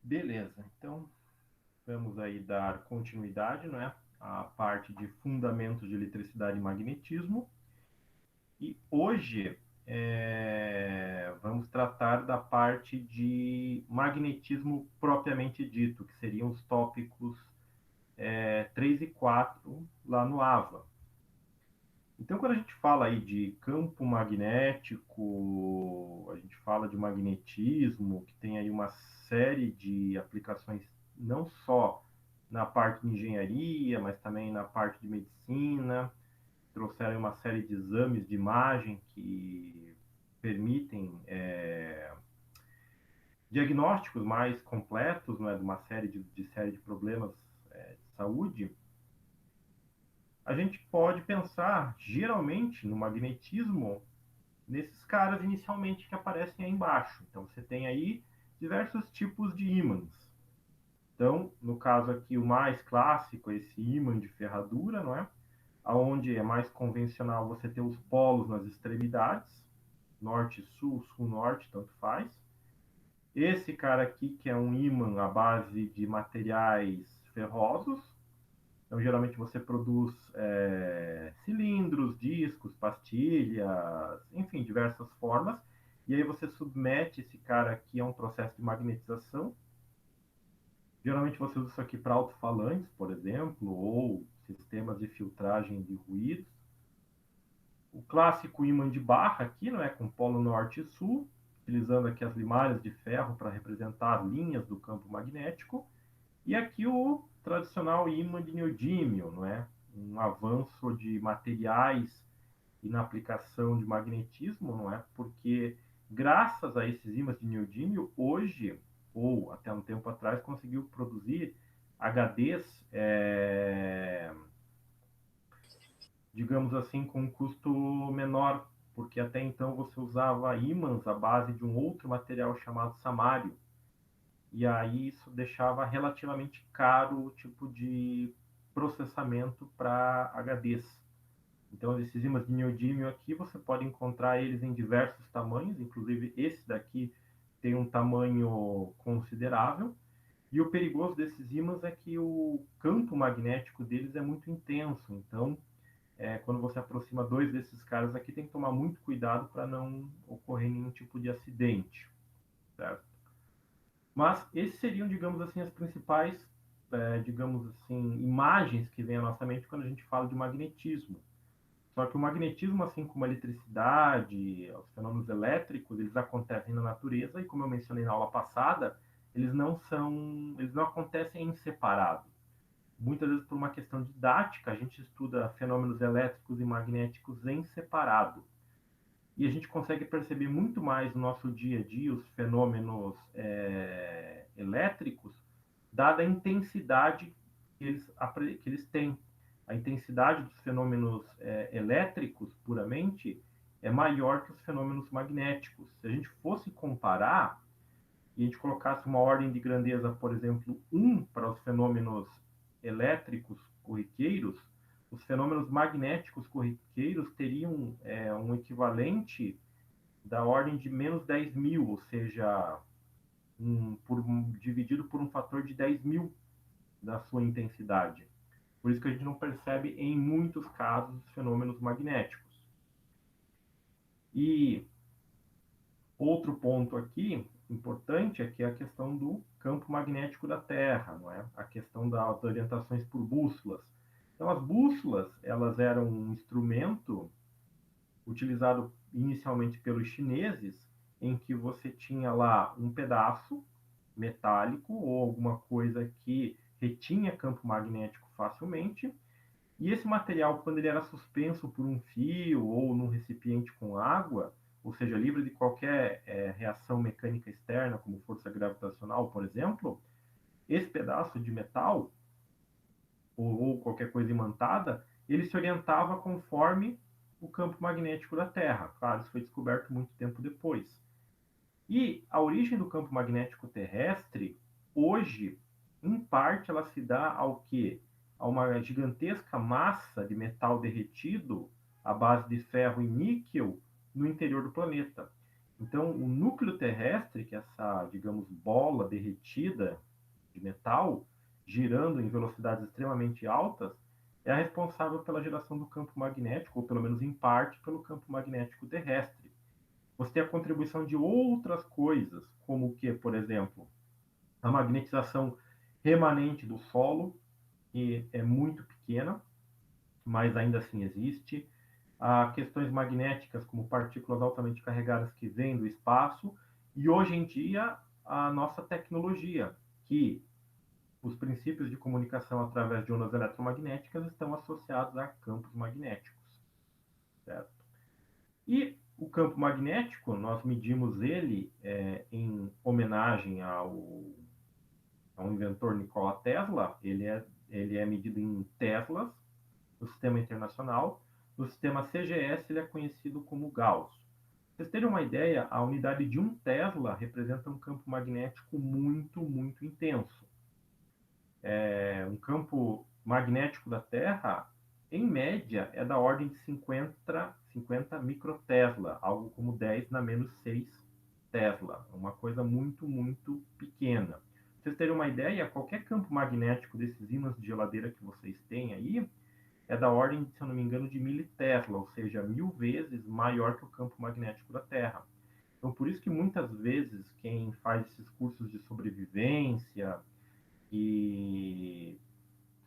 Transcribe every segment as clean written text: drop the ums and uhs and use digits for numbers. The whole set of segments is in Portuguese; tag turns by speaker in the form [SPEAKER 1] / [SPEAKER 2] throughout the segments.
[SPEAKER 1] Beleza, então vamos aí dar continuidade, não é? À parte de fundamentos de eletricidade e magnetismo. E hoje vamos tratar da parte de magnetismo propriamente dito, que seriam os tópicos 3 e 4 lá no AVA. Então, quando a gente fala aí de campo magnético, a gente fala de magnetismo, que tem aí uma série de aplicações, não só na parte de engenharia, mas também na parte de medicina. Trouxeram uma série de exames de imagem que permitem diagnósticos mais completos, não é, de uma série de problemas de saúde. A gente pode pensar, geralmente, no magnetismo nesses caras inicialmente que aparecem aí embaixo. Então você tem aí diversos tipos de ímãs. Então, no caso aqui, o mais clássico é esse ímã de ferradura, não é? Onde é mais convencional você ter os polos nas extremidades, norte-sul, sul-norte, tanto faz. Esse cara aqui, que é um ímã à base de materiais ferrosos, então, geralmente você produz cilindros, discos, pastilhas, enfim, diversas formas. E aí você submete esse cara aqui a um processo de magnetização. Geralmente você usa isso aqui para alto-falantes, por exemplo, ou sistemas de filtragem de ruídos. O clássico ímã de barra aqui, não é, com polo norte e sul, utilizando aqui as limalhas de ferro para representar linhas do campo magnético. E aqui o tradicional ímã de neodímio, não é? Um avanço de materiais e na aplicação de magnetismo, não é? Porque graças a esses ímãs de neodímio, hoje, ou até um tempo atrás, conseguiu produzir HDs, digamos assim, com um custo menor, porque até então você usava ímãs à base de um outro material chamado samário. E aí isso deixava relativamente caro o tipo de processamento para HDs. Então, esses ímãs de neodímio aqui, você pode encontrar eles em diversos tamanhos, inclusive esse daqui tem um tamanho considerável. E o perigoso desses ímãs é que o campo magnético deles é muito intenso. Então, quando você aproxima dois desses caras aqui, tem que tomar muito cuidado para não ocorrer nenhum tipo de acidente, certo? Mas esses seriam, digamos assim, as principais, digamos assim, imagens que vêm à nossa mente quando a gente fala de magnetismo. Só que o magnetismo, assim como a eletricidade, os fenômenos elétricos, eles acontecem na natureza e, como eu mencionei na aula passada, eles não acontecem em separado. Muitas vezes, por uma questão didática, a gente estuda fenômenos elétricos e magnéticos em separado. E a gente consegue perceber muito mais no nosso dia a dia os fenômenos elétricos, dada a intensidade que eles têm. A intensidade dos fenômenos elétricos, puramente, é maior que os fenômenos magnéticos. Se a gente fosse comparar e a gente colocasse uma ordem de grandeza, por exemplo, um para os fenômenos elétricos corriqueiros, os fenômenos magnéticos corriqueiros teriam um equivalente da ordem de menos 10.000, ou seja, dividido por um fator de 10.000 da sua intensidade. Por isso que a gente não percebe, em muitos casos, os fenômenos magnéticos. E outro ponto aqui importante é que é a questão do campo magnético da Terra, não é? A questão das orientações por bússolas. Então, as bússolas, elas eram um instrumento utilizado inicialmente pelos chineses, em que você tinha lá um pedaço metálico ou alguma coisa que retinha campo magnético facilmente, e esse material, quando ele era suspenso por um fio ou num recipiente com água, ou seja, livre de qualquer reação mecânica externa, como força gravitacional, por exemplo, esse pedaço de metal ou qualquer coisa imantada, ele se orientava conforme o campo magnético da Terra. Claro, isso foi descoberto muito tempo depois. E a origem do campo magnético terrestre, hoje, em parte, ela se dá ao que? A uma gigantesca massa de metal derretido à base de ferro e níquel no interior do planeta. Então, o núcleo terrestre, que é essa, digamos, bola derretida de metal, girando em velocidades extremamente altas, é a responsável pela geração do campo magnético, ou pelo menos em parte pelo campo magnético terrestre. Você tem a contribuição de outras coisas, como o que, por exemplo, a magnetização remanente do solo, que é muito pequena, mas ainda assim existe. Há questões magnéticas, como partículas altamente carregadas que vêm do espaço, e hoje em dia a nossa tecnologia, que os princípios de comunicação através de ondas eletromagnéticas estão associados a campos magnéticos, certo? E o campo magnético, nós medimos ele em homenagem ao inventor Nikola Tesla, ele é medido em teslas no sistema internacional. No sistema CGS, ele é conhecido como Gauss. Para vocês terem uma ideia, a unidade de 1 Tesla representa um campo magnético muito, muito intenso. Um campo magnético da Terra, em média, é da ordem de 50 microtesla, algo como 10 na menos 6 Tesla. Uma coisa muito, muito pequena. Para vocês terem uma ideia, qualquer campo magnético desses ímãs de geladeira que vocês têm aí é da ordem, se eu não me engano, de militesla, ou seja, 1000 vezes maior que o campo magnético da Terra. Então, por isso que muitas vezes quem faz esses cursos de sobrevivência e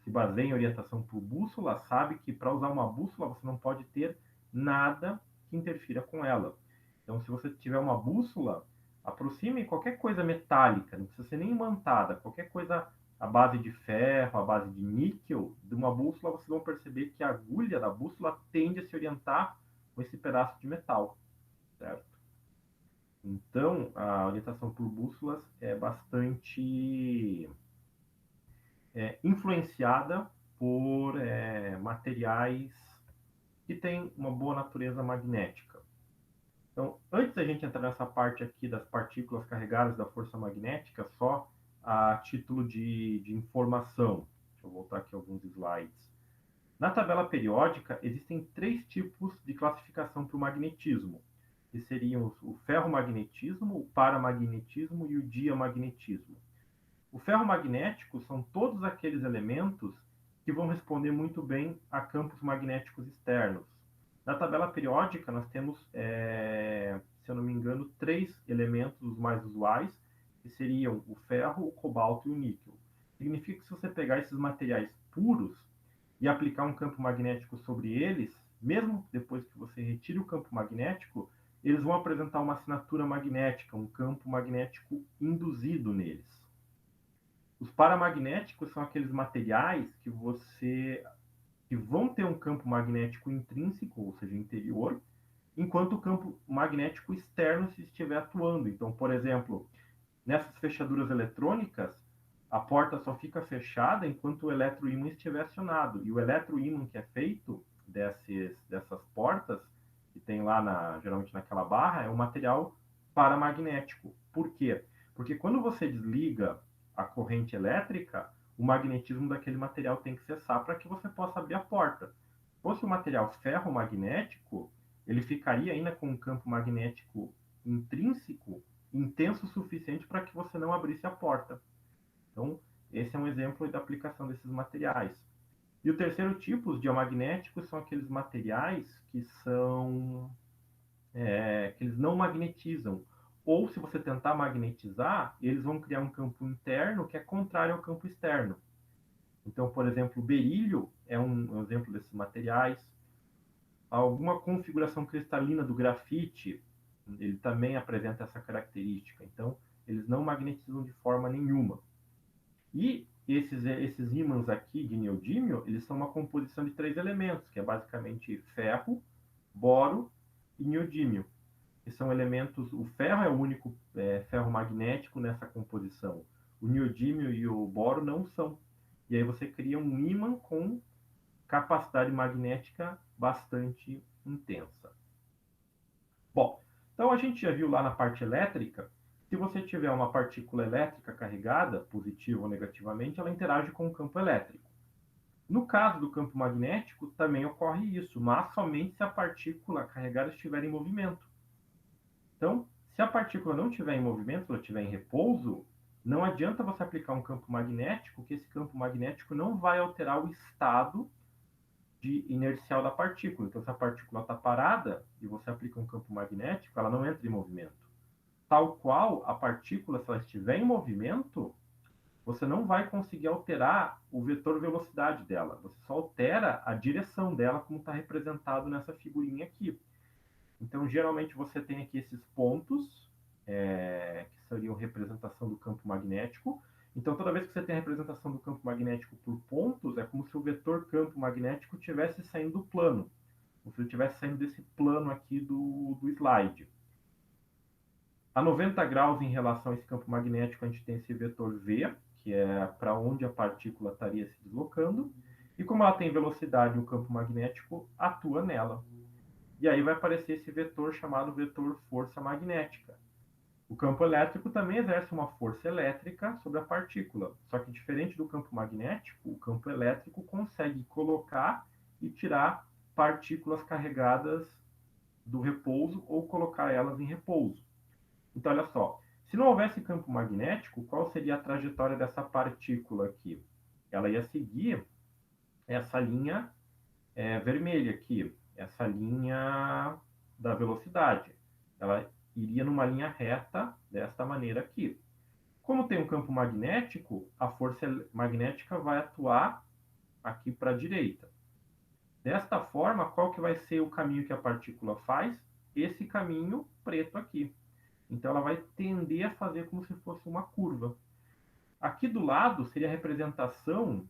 [SPEAKER 1] se baseia em orientação por bússola, sabe que para usar uma bússola você não pode ter nada que interfira com ela. Então, se você tiver uma bússola, aproxime qualquer coisa metálica, não precisa ser nem imantada, qualquer coisa à base de ferro, à base de níquel, de uma bússola, vocês vão perceber que a agulha da bússola tende a se orientar com esse pedaço de metal, certo? Então, a orientação por bússolas é bastante influenciada por materiais que têm uma boa natureza magnética. Então, antes da gente entrar nessa parte aqui das partículas carregadas da força magnética, só a título de informação, deixa eu voltar aqui alguns slides. Na tabela periódica, existem 3 tipos de classificação para o magnetismo, que seriam o ferromagnetismo, o paramagnetismo e o diamagnetismo. O ferromagnético são todos aqueles elementos que vão responder muito bem a campos magnéticos externos. Na tabela periódica, nós temos, se eu não me engano, 3 elementos os mais usuais, que seriam o ferro, o cobalto e o níquel. Significa que se você pegar esses materiais puros e aplicar um campo magnético sobre eles, mesmo depois que você retire o campo magnético, eles vão apresentar uma assinatura magnética, um campo magnético induzido neles. Os paramagnéticos são aqueles materiais que vão ter um campo magnético intrínseco, ou seja, interior, enquanto o campo magnético externo se estiver atuando. Então, por exemplo, nessas fechaduras eletrônicas, a porta só fica fechada enquanto o eletroímã estiver acionado. E o eletroímã que é feito dessas portas, que tem lá geralmente naquela barra, é um material paramagnético. Por quê? Porque quando você desliga a corrente elétrica, o magnetismo daquele material tem que cessar para que você possa abrir a porta. Se fosse um material ferromagnético, ele ficaria ainda com um campo magnético intrínseco intenso o suficiente para que você não abrisse a porta. Então, esse é um exemplo da aplicação desses materiais. E o terceiro tipo, os diamagnéticos, são aqueles materiais que eles não magnetizam. Ou se você tentar magnetizar, eles vão criar um campo interno que é contrário ao campo externo. Então, por exemplo, o berílio é um exemplo desses materiais. Alguma configuração cristalina do grafite, ele também apresenta essa característica. Então, eles não magnetizam de forma nenhuma. E esses ímãs aqui de neodímio, eles são uma composição de 3 elementos, que é basicamente ferro, boro e neodímio. Que são elementos, o ferro é o único ferro magnético nessa composição. O neodímio e o boro não são. E aí você cria um ímã com capacidade magnética bastante intensa. Bom, então a gente já viu lá na parte elétrica, se você tiver uma partícula elétrica carregada, positiva ou negativamente, ela interage com o campo elétrico. No caso do campo magnético, também ocorre isso, mas somente se a partícula carregada estiver em movimento. Então, Se a partícula não estiver em movimento, ela estiver em repouso, não adianta você aplicar um campo magnético, que esse campo magnético não vai alterar o estado de inercial da partícula. Então, se a partícula está parada e você aplica um campo magnético, ela não entra em movimento. Tal qual a partícula, se ela estiver em movimento, você não vai conseguir alterar o vetor velocidade dela. Você só altera a direção dela, como está representado nessa figurinha aqui. Então, geralmente, você tem aqui esses pontos, que seriam representação do campo magnético. Então, toda vez que você tem a representação do campo magnético por pontos, é como se o vetor campo magnético estivesse saindo do plano. Como se ele estivesse saindo desse plano aqui do slide. A 90 graus em relação a esse campo magnético, a gente tem esse vetor V, que é para onde a partícula estaria se deslocando. E como ela tem velocidade, o campo magnético atua nela. E aí vai aparecer esse vetor chamado vetor força magnética. O campo elétrico também exerce uma força elétrica sobre a partícula. Só que diferente do campo magnético, o campo elétrico consegue colocar e tirar partículas carregadas do repouso ou colocar elas em repouso. Então, olha só, se não houvesse campo magnético, qual seria a trajetória dessa partícula aqui? Ela ia seguir essa linha vermelha aqui, essa linha da velocidade. Ela iria numa linha reta desta maneira aqui. Como tem um campo magnético, a força magnética vai atuar aqui para a direita. Desta forma, qual que vai ser o caminho que a partícula faz? Esse caminho preto aqui. Então, ela vai tender a fazer como se fosse uma curva. Aqui do lado seria a representação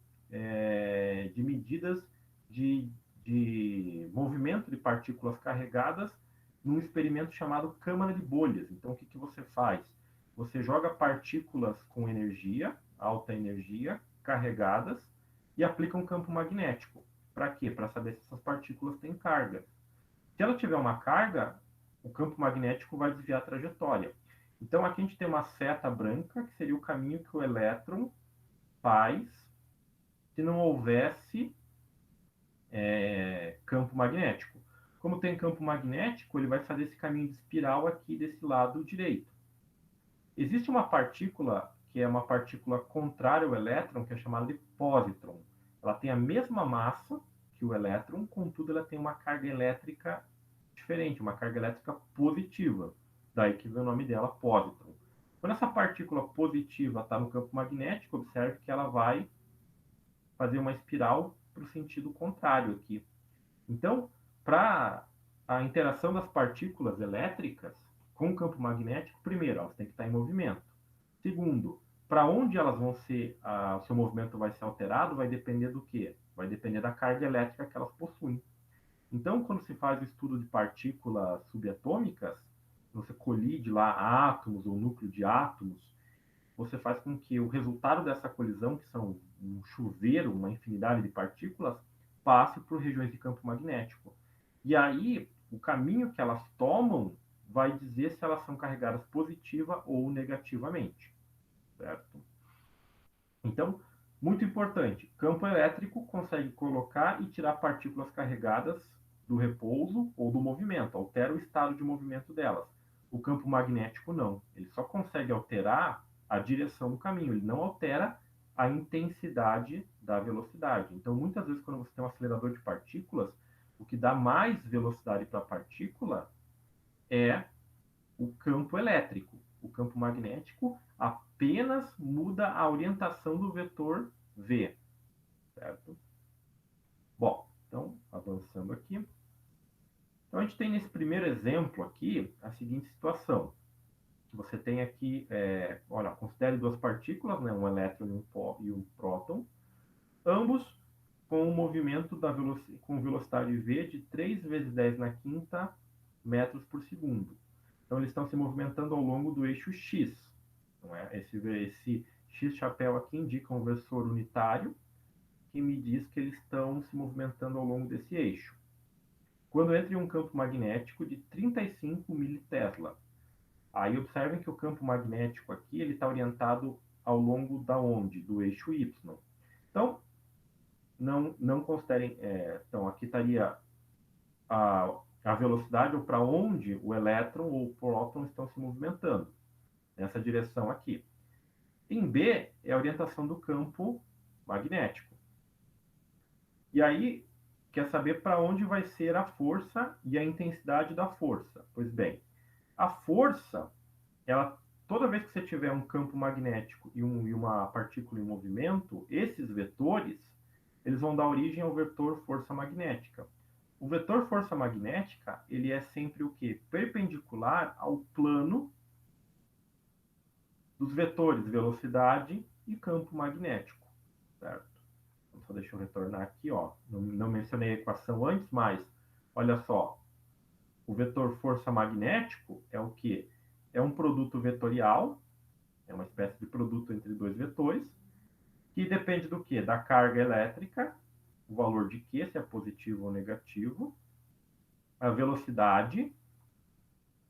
[SPEAKER 1] de medidas de movimento de partículas carregadas num experimento chamado câmara de bolhas. Então, o que, que você faz? Você joga partículas com energia, alta energia, carregadas, e aplica um campo magnético. Para quê? Para saber se essas partículas têm carga. Se ela tiver uma carga, o campo magnético vai desviar a trajetória. Então, aqui a gente tem uma seta branca, que seria o caminho que o elétron faz se não houvesse campo magnético. Como tem campo magnético, ele vai fazer esse caminho de espiral aqui desse lado direito. Existe uma partícula, que é uma partícula contrária ao elétron, que é chamada de pósitron. Ela tem a mesma massa que o elétron, contudo, ela tem uma carga elétrica diferente, uma carga elétrica positiva. Daí que vem o nome dela, pósitron. Quando essa partícula positiva está no campo magnético, observe que ela vai fazer uma espiral para o sentido contrário aqui. Então, para a interação das partículas elétricas com o campo magnético, primeiro, elas têm que estar em movimento. Segundo, para onde elas vão ser, o seu movimento vai ser alterado, vai depender do quê? Vai depender da carga elétrica que elas possuem. Então, quando se faz o estudo de partículas subatômicas, você colide lá átomos ou núcleo de átomos, você faz com que o resultado dessa colisão, que são um chuveiro, uma infinidade de partículas, passe por regiões de campo magnético. E aí, o caminho que elas tomam vai dizer se elas são carregadas positiva ou negativamente. Certo? Então, muito importante, campo elétrico consegue colocar e tirar partículas carregadas do repouso ou do movimento, altera o estado de movimento delas. O campo magnético não, ele só consegue alterar a direção do caminho, ele não altera a intensidade da velocidade. Então, muitas vezes, quando você tem um acelerador de partículas, o que dá mais velocidade para a partícula é o campo elétrico. O campo magnético apenas muda a orientação do vetor V. Certo? Bom, então, avançando aqui. Então, a gente tem nesse primeiro exemplo aqui a seguinte situação. Você tem aqui, olha, considere duas partículas, né, um elétron e um próton, ambos com um movimento com velocidade v de 3 vezes 10 na quinta metros por segundo. Então, eles estão se movimentando ao longo do eixo x. Não é? Esse x-chapéu aqui indica um versor unitário, que me diz que eles estão se movimentando ao longo desse eixo. Quando entra em um campo magnético de 35 militesla, aí observem que o campo magnético aqui ele está orientado ao longo da onde? Do eixo y. Então, não considerem... então, aqui estaria a velocidade ou para onde o elétron ou o próton estão se movimentando, nessa direção aqui. Em B é a orientação do campo magnético. E aí, quer saber para onde vai ser a força e a intensidade da força. Pois bem, a força, ela, toda vez que você tiver um campo magnético e uma partícula em movimento, esses vetores, eles vão dar origem ao vetor força magnética. O vetor força magnética, ele é sempre o quê? Perpendicular ao plano dos vetores velocidade e campo magnético, certo? Então, só deixa eu retornar aqui, ó. Não mencionei a equação antes, mas olha só, o vetor força magnético é o quê? É um produto vetorial, é uma espécie de produto entre dois vetores, que depende do quê? Da carga elétrica, o valor de Q, se é positivo ou negativo, a velocidade,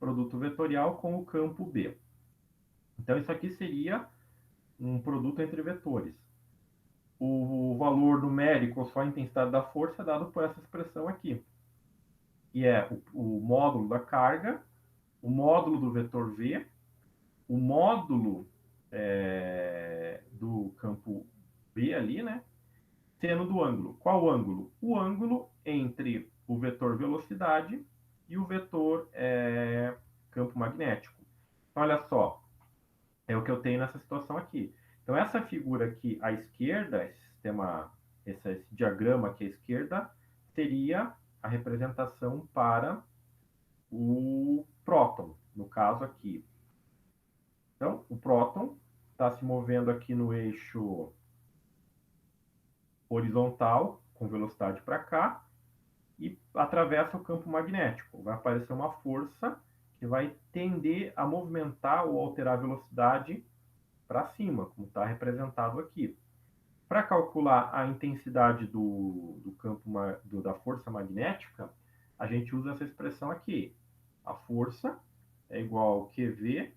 [SPEAKER 1] produto vetorial com o campo B. Então, isso aqui seria um produto entre vetores. O valor numérico, ou só a intensidade da força, é dado por essa expressão aqui, que é o módulo da carga, o módulo do vetor V, o módulo do campo B ali, né? Seno do ângulo. Qual ângulo? O ângulo entre o vetor velocidade e o vetor campo magnético. Então, olha só, é o que eu tenho nessa situação aqui. Então, essa figura aqui à esquerda, esse diagrama aqui à esquerda, seria a representação para o próton, no caso aqui. Então, o próton está se movendo aqui no eixo horizontal, com velocidade para cá, e atravessa o campo magnético. Vai aparecer uma força que vai tender a movimentar ou alterar a velocidade para cima, como está representado aqui. Para calcular a intensidade do campo da força magnética, a gente usa essa expressão aqui. A força é igual ao QV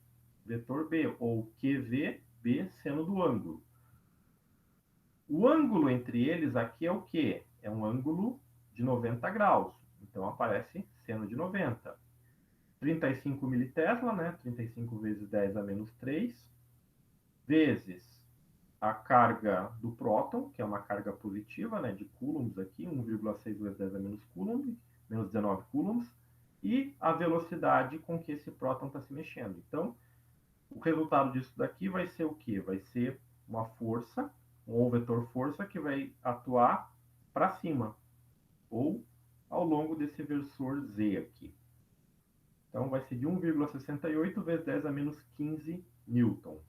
[SPEAKER 1] vetor B, ou QV B seno do ângulo. O ângulo entre eles aqui é o quê? É um ângulo de 90 graus. Então aparece seno de 90. 35 militesla, né? 35 vezes 10 a menos 3, vezes a carga do próton, que é uma carga positiva, né, de coulombs aqui, 1,6 vezes 10 a menos coulomb, menos 19 coulombs, e a velocidade com que esse próton está se mexendo. Então, o resultado disso daqui vai ser o quê? Vai ser uma força, um vetor força, que vai atuar para cima, ou ao longo desse versor Z aqui. Então, vai ser de 1,68 vezes 10 a menos 15 newtons.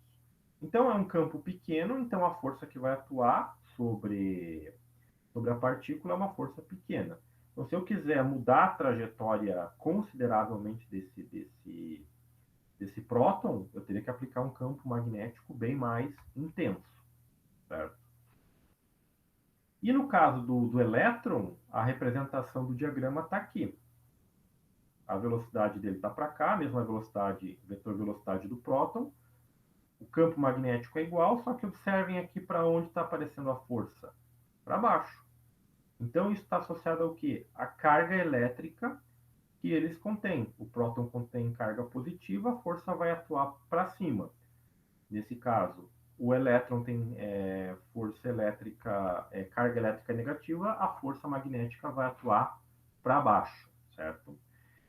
[SPEAKER 1] Então, é um campo pequeno, então a força que vai atuar sobre a partícula é uma força pequena. Então, se eu quiser mudar a trajetória consideravelmente desse próton, eu teria que aplicar um campo magnético bem mais intenso, certo? E no caso do elétron, a representação do diagrama está aqui. A velocidade dele está para cá, a mesma velocidade, vetor velocidade do próton. O campo magnético é igual, só que observem aqui para onde está aparecendo a força. Para baixo. Então, isso está associado ao quê? A carga elétrica que eles contêm. O próton contém carga positiva, a força vai atuar para cima. Nesse caso, o elétron tem força elétrica, carga elétrica negativa, a força magnética vai atuar para baixo, certo?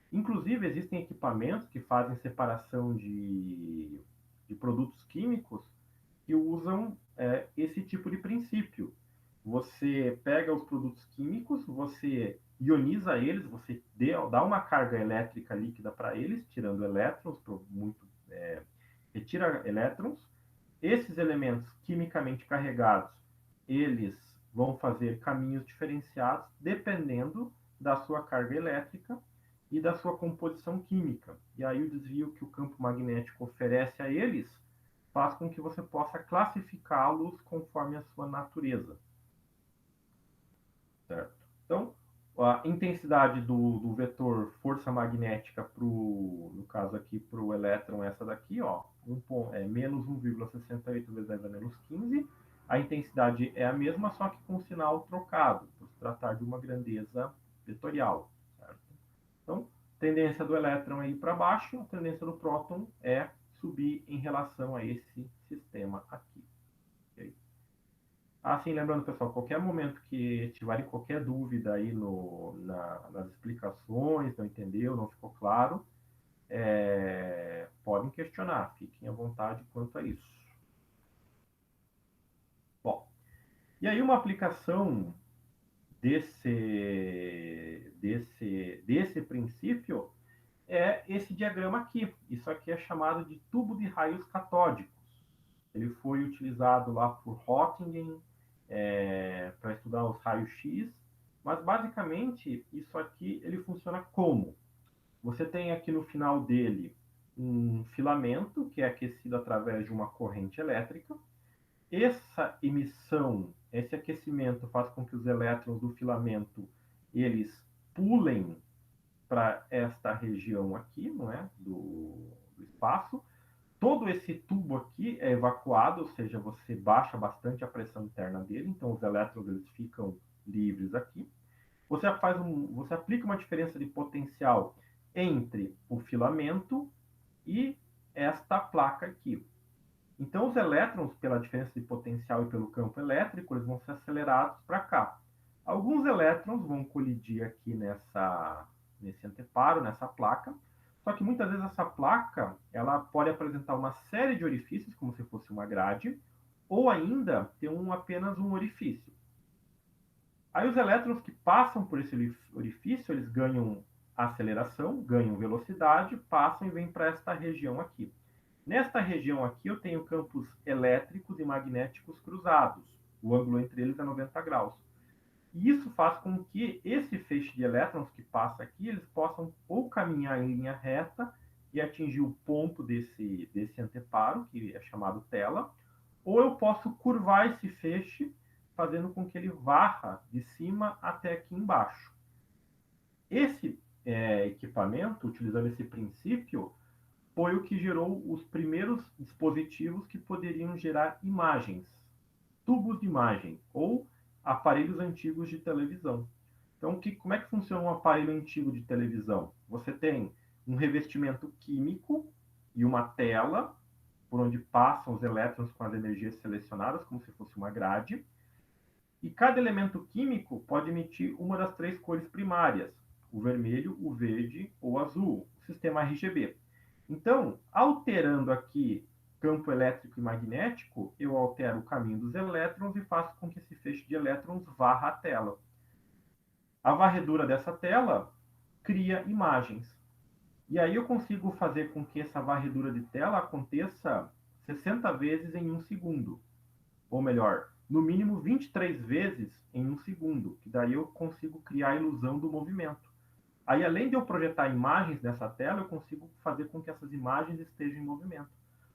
[SPEAKER 1] Inclusive, existem equipamentos que fazem separação de produtos químicos que usam esse tipo de princípio. Você pega os produtos químicos, você ioniza eles, você dá uma carga elétrica líquida para eles, tirando elétrons, retira elétrons. Esses elementos quimicamente carregados, eles vão fazer caminhos diferenciados dependendo da sua carga elétrica e da sua composição química. E aí o desvio que o campo magnético oferece a eles faz com que você possa classificá-los conforme a sua natureza. Certo? Então, a intensidade do vetor força magnética, no caso aqui, para o elétron, essa daqui, ó, menos 1,68 vezes 10 a menos 15. A intensidade é a mesma, só que com o sinal trocado, por se tratar de uma grandeza vetorial. Certo? Então, tendência do elétron é ir para baixo, a tendência do próton é subir em relação a esse sistema aqui. Okay? Assim, lembrando, pessoal, qualquer momento que tiverem qualquer dúvida aí nas explicações, não entendeu, não ficou claro, podem questionar, fiquem à vontade quanto a isso. Bom, e aí uma aplicação desse princípio é esse diagrama aqui. Isso aqui é chamado de tubo de raios catódicos. Ele foi utilizado lá por Röntgen para estudar os raios-x, mas basicamente isso aqui ele funciona como? Você tem aqui no final dele um filamento que é aquecido através de uma corrente elétrica. Essa emissão, esse aquecimento faz com que os elétrons do filamento eles pulem para esta região aqui, não é, do espaço. Todo esse tubo aqui é evacuado, ou seja, você baixa bastante a pressão interna dele, então os elétrons eles ficam livres aqui. Você aplica uma diferença de potencial entre o filamento e esta placa aqui. Então, os elétrons, pela diferença de potencial e pelo campo elétrico, eles vão ser acelerados para cá. Alguns elétrons vão colidir aqui nesse anteparo, nessa placa, só que muitas vezes essa placa ela pode apresentar uma série de orifícios, como se fosse uma grade, ou ainda ter apenas um orifício. Aí os elétrons que passam por esse orifício, eles ganham aceleração, ganham velocidade, passam e vêm para esta região aqui. Nesta região aqui eu tenho campos elétricos e magnéticos cruzados. O ângulo entre eles é 90 graus. E isso faz com que esse feixe de elétrons que passa aqui, eles possam ou caminhar em linha reta e atingir o ponto desse anteparo, que é chamado tela, ou eu posso curvar esse feixe, fazendo com que ele varra de cima até aqui embaixo. Esse equipamento, utilizando esse princípio, foi o que gerou os primeiros dispositivos que poderiam gerar imagens, tubos de imagem ou aparelhos antigos de televisão. Então, como é que funciona um aparelho antigo de televisão? Você tem um revestimento químico e uma tela por onde passam os elétrons com as energias selecionadas, como se fosse uma grade. E cada elemento químico pode emitir uma das três cores primárias: o vermelho, o verde ou o azul, o sistema RGB. Então, alterando aqui campo elétrico e magnético, eu altero o caminho dos elétrons e faço com que esse feixe de elétrons varra a tela. A varredura dessa tela cria imagens. E aí eu consigo fazer com que essa varredura de tela aconteça 60 vezes em um segundo. Ou melhor, no mínimo 23 vezes em um segundo, que daí eu consigo criar a ilusão do movimento. Aí, além de eu projetar imagens nessa tela, eu consigo fazer com que essas imagens estejam em movimento.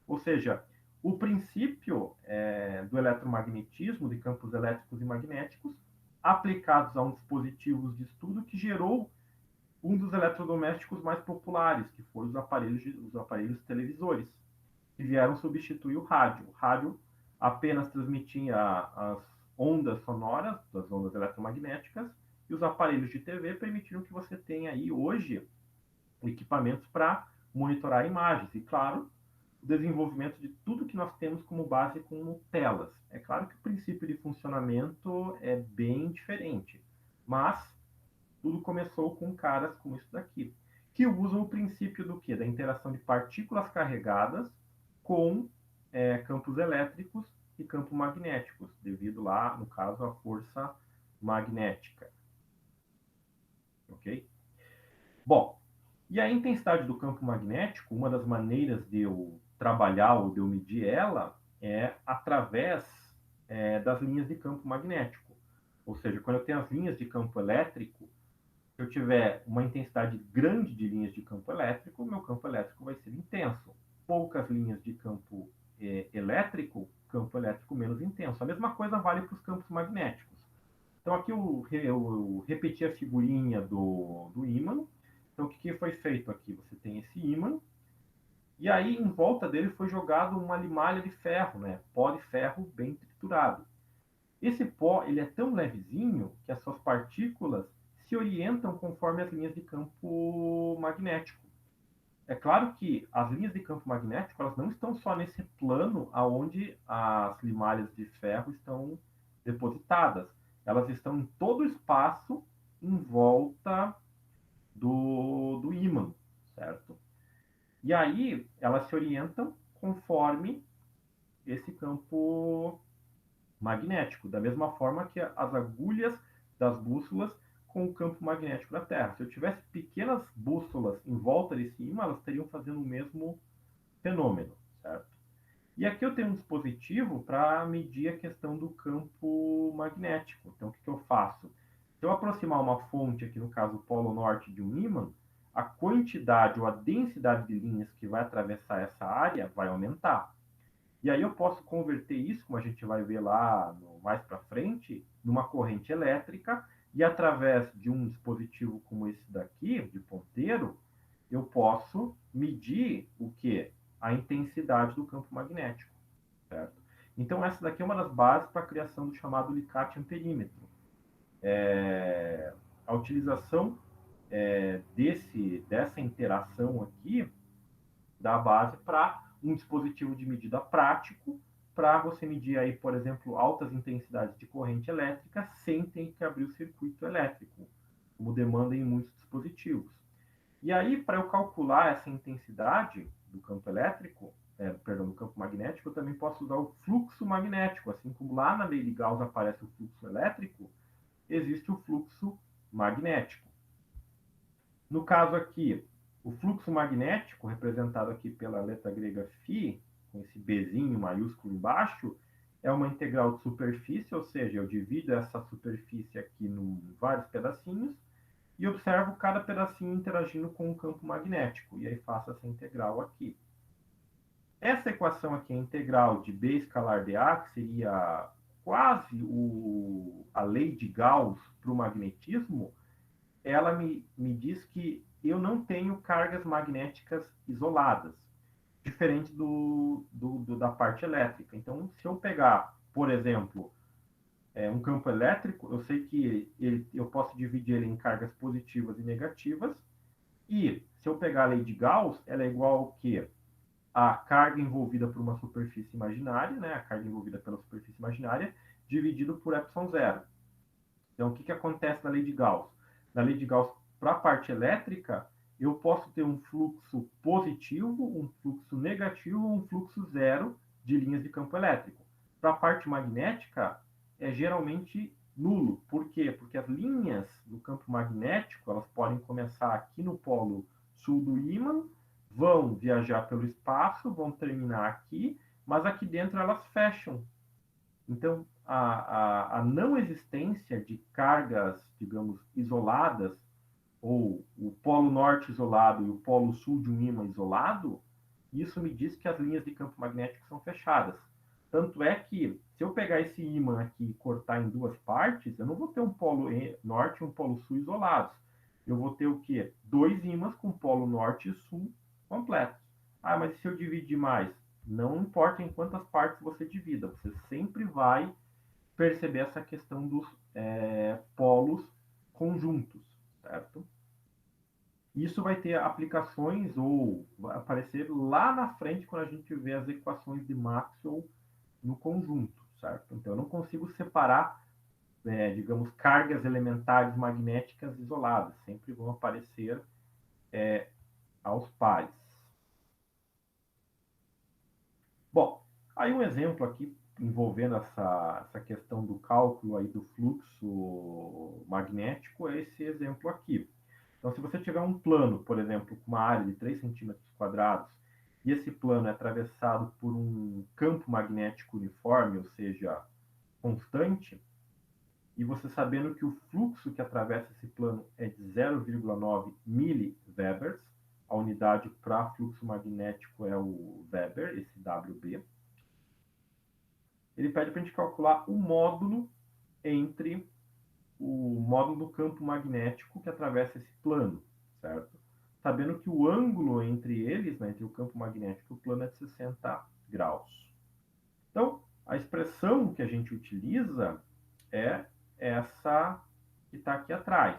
[SPEAKER 1] Ou seja, o princípio do eletromagnetismo, de campos elétricos e magnéticos, aplicados a um dispositivo de estudo que gerou um dos eletrodomésticos mais populares, que foram os aparelhos televisores, que vieram substituir o rádio. O rádio apenas transmitia as ondas sonoras, das ondas eletromagnéticas, e os aparelhos de TV permitiram que você tenha aí hoje equipamentos para monitorar imagens. E, claro, o desenvolvimento de tudo que nós temos como base como telas. É claro que o princípio de funcionamento é bem diferente, mas tudo começou com caras como isso daqui, que usam o princípio do quê? Da interação de partículas carregadas com campos elétricos e campos magnéticos, devido lá, no caso, à força magnética. Ok? Bom, e a intensidade do campo magnético, uma das maneiras de eu trabalhar ou de eu medir ela é através das linhas de campo magnético. Ou seja, quando eu tenho as linhas de campo elétrico, se eu tiver uma intensidade grande de linhas de campo elétrico, meu campo elétrico vai ser intenso. Poucas linhas de campo campo elétrico menos intenso. A mesma coisa vale para os campos magnéticos. Então aqui eu repeti a figurinha do ímã. Então o que foi feito aqui? Você tem esse ímã, e aí em volta dele foi jogado uma limalha de ferro, né? Pó de ferro bem triturado. Esse pó ele é tão levezinho que as suas partículas se orientam conforme as linhas de campo magnético. É claro que as linhas de campo magnético elas não estão só nesse plano aonde as limalhas de ferro estão depositadas. Elas estão em todo o espaço em volta do ímã, certo? E aí elas se orientam conforme esse campo magnético, da mesma forma que as agulhas das bússolas com o campo magnético da Terra. Se eu tivesse pequenas bússolas em volta desse ímã, elas estariam fazendo o mesmo fenômeno, certo? E aqui eu tenho um dispositivo para medir a questão do campo magnético. Então, o que eu faço? Se eu aproximar uma fonte, aqui no caso o polo norte de um ímã, a quantidade ou a densidade de linhas que vai atravessar essa área vai aumentar. E aí eu posso converter isso, como a gente vai ver lá mais para frente, numa corrente elétrica e através de um dispositivo como esse daqui, de ponteiro, eu posso medir o que? A intensidade do campo magnético, certo? Então essa daqui é uma das bases para a criação do chamado alicate amperímetro. A utilização dessa interação aqui da base para um dispositivo de medida prático, para você medir aí, por exemplo, altas intensidades de corrente elétrica sem ter que abrir o circuito elétrico, como demanda em muitos dispositivos. E aí, para eu calcular essa intensidade do campo elétrico, do campo magnético, eu também posso usar o fluxo magnético. Assim como lá na lei de Gauss aparece o fluxo elétrico, existe o fluxo magnético. No caso aqui, o fluxo magnético, representado aqui pela letra grega φ, com esse Bzinho maiúsculo embaixo, é uma integral de superfície, ou seja, eu divido essa superfície aqui em vários pedacinhos e observo cada pedacinho interagindo com o campo magnético, e aí faço essa integral aqui. Essa equação aqui, a integral de B escalar dA, que seria quase a lei de Gauss para o magnetismo, ela me diz que eu não tenho cargas magnéticas isoladas, diferente da parte elétrica. Então, se eu pegar, por exemplo, um campo elétrico, eu sei que eu posso dividir ele em cargas positivas e negativas, e se eu pegar a lei de Gauss, ela é igual ao quê? A carga envolvida por uma superfície imaginária, né? A carga envolvida pela superfície imaginária, dividido por epsilon zero. Então, o que acontece na lei de Gauss? Na lei de Gauss, para a parte elétrica, eu posso ter um fluxo positivo, um fluxo negativo, um fluxo zero de linhas de campo elétrico. Para a parte magnética, é geralmente nulo. Por quê? Porque as linhas do campo magnético, elas podem começar aqui no polo sul do ímã, vão viajar pelo espaço, vão terminar aqui, mas aqui dentro elas fecham. Então, a não existência de cargas, digamos, isoladas, ou o polo norte isolado e o polo sul de um ímã isolado, isso me diz que as linhas de campo magnético são fechadas. Tanto é que, se eu pegar esse ímã aqui e cortar em duas partes, eu não vou ter um polo norte e um polo sul isolados. Eu vou ter o quê? Dois ímãs com polo norte e sul completos. Ah, mas se eu dividir mais? Não importa em quantas partes você divida, você sempre vai perceber essa questão dos polos conjuntos, certo? Isso vai ter aplicações ou vai aparecer lá na frente quando a gente vê as equações de Maxwell no conjunto, certo? Então eu não consigo separar, digamos, cargas elementares magnéticas isoladas, sempre vão aparecer aos pares. Bom, aí um exemplo aqui envolvendo essa questão do cálculo aí do fluxo magnético é esse exemplo aqui. Então, se você tiver um plano, por exemplo, com uma área de 3 centímetros quadrados, e esse plano é atravessado por um campo magnético uniforme, ou seja, constante, e você sabendo que o fluxo que atravessa esse plano é de 0,9 miliwebers, a unidade para fluxo magnético é o Weber, esse WB, ele pede para a gente calcular o módulo entre o módulo do campo magnético que atravessa esse plano, certo? Sabendo que o ângulo entre eles, né, entre o campo magnético e o plano é de 60 graus. Então, a expressão que a gente utiliza é essa que está aqui atrás.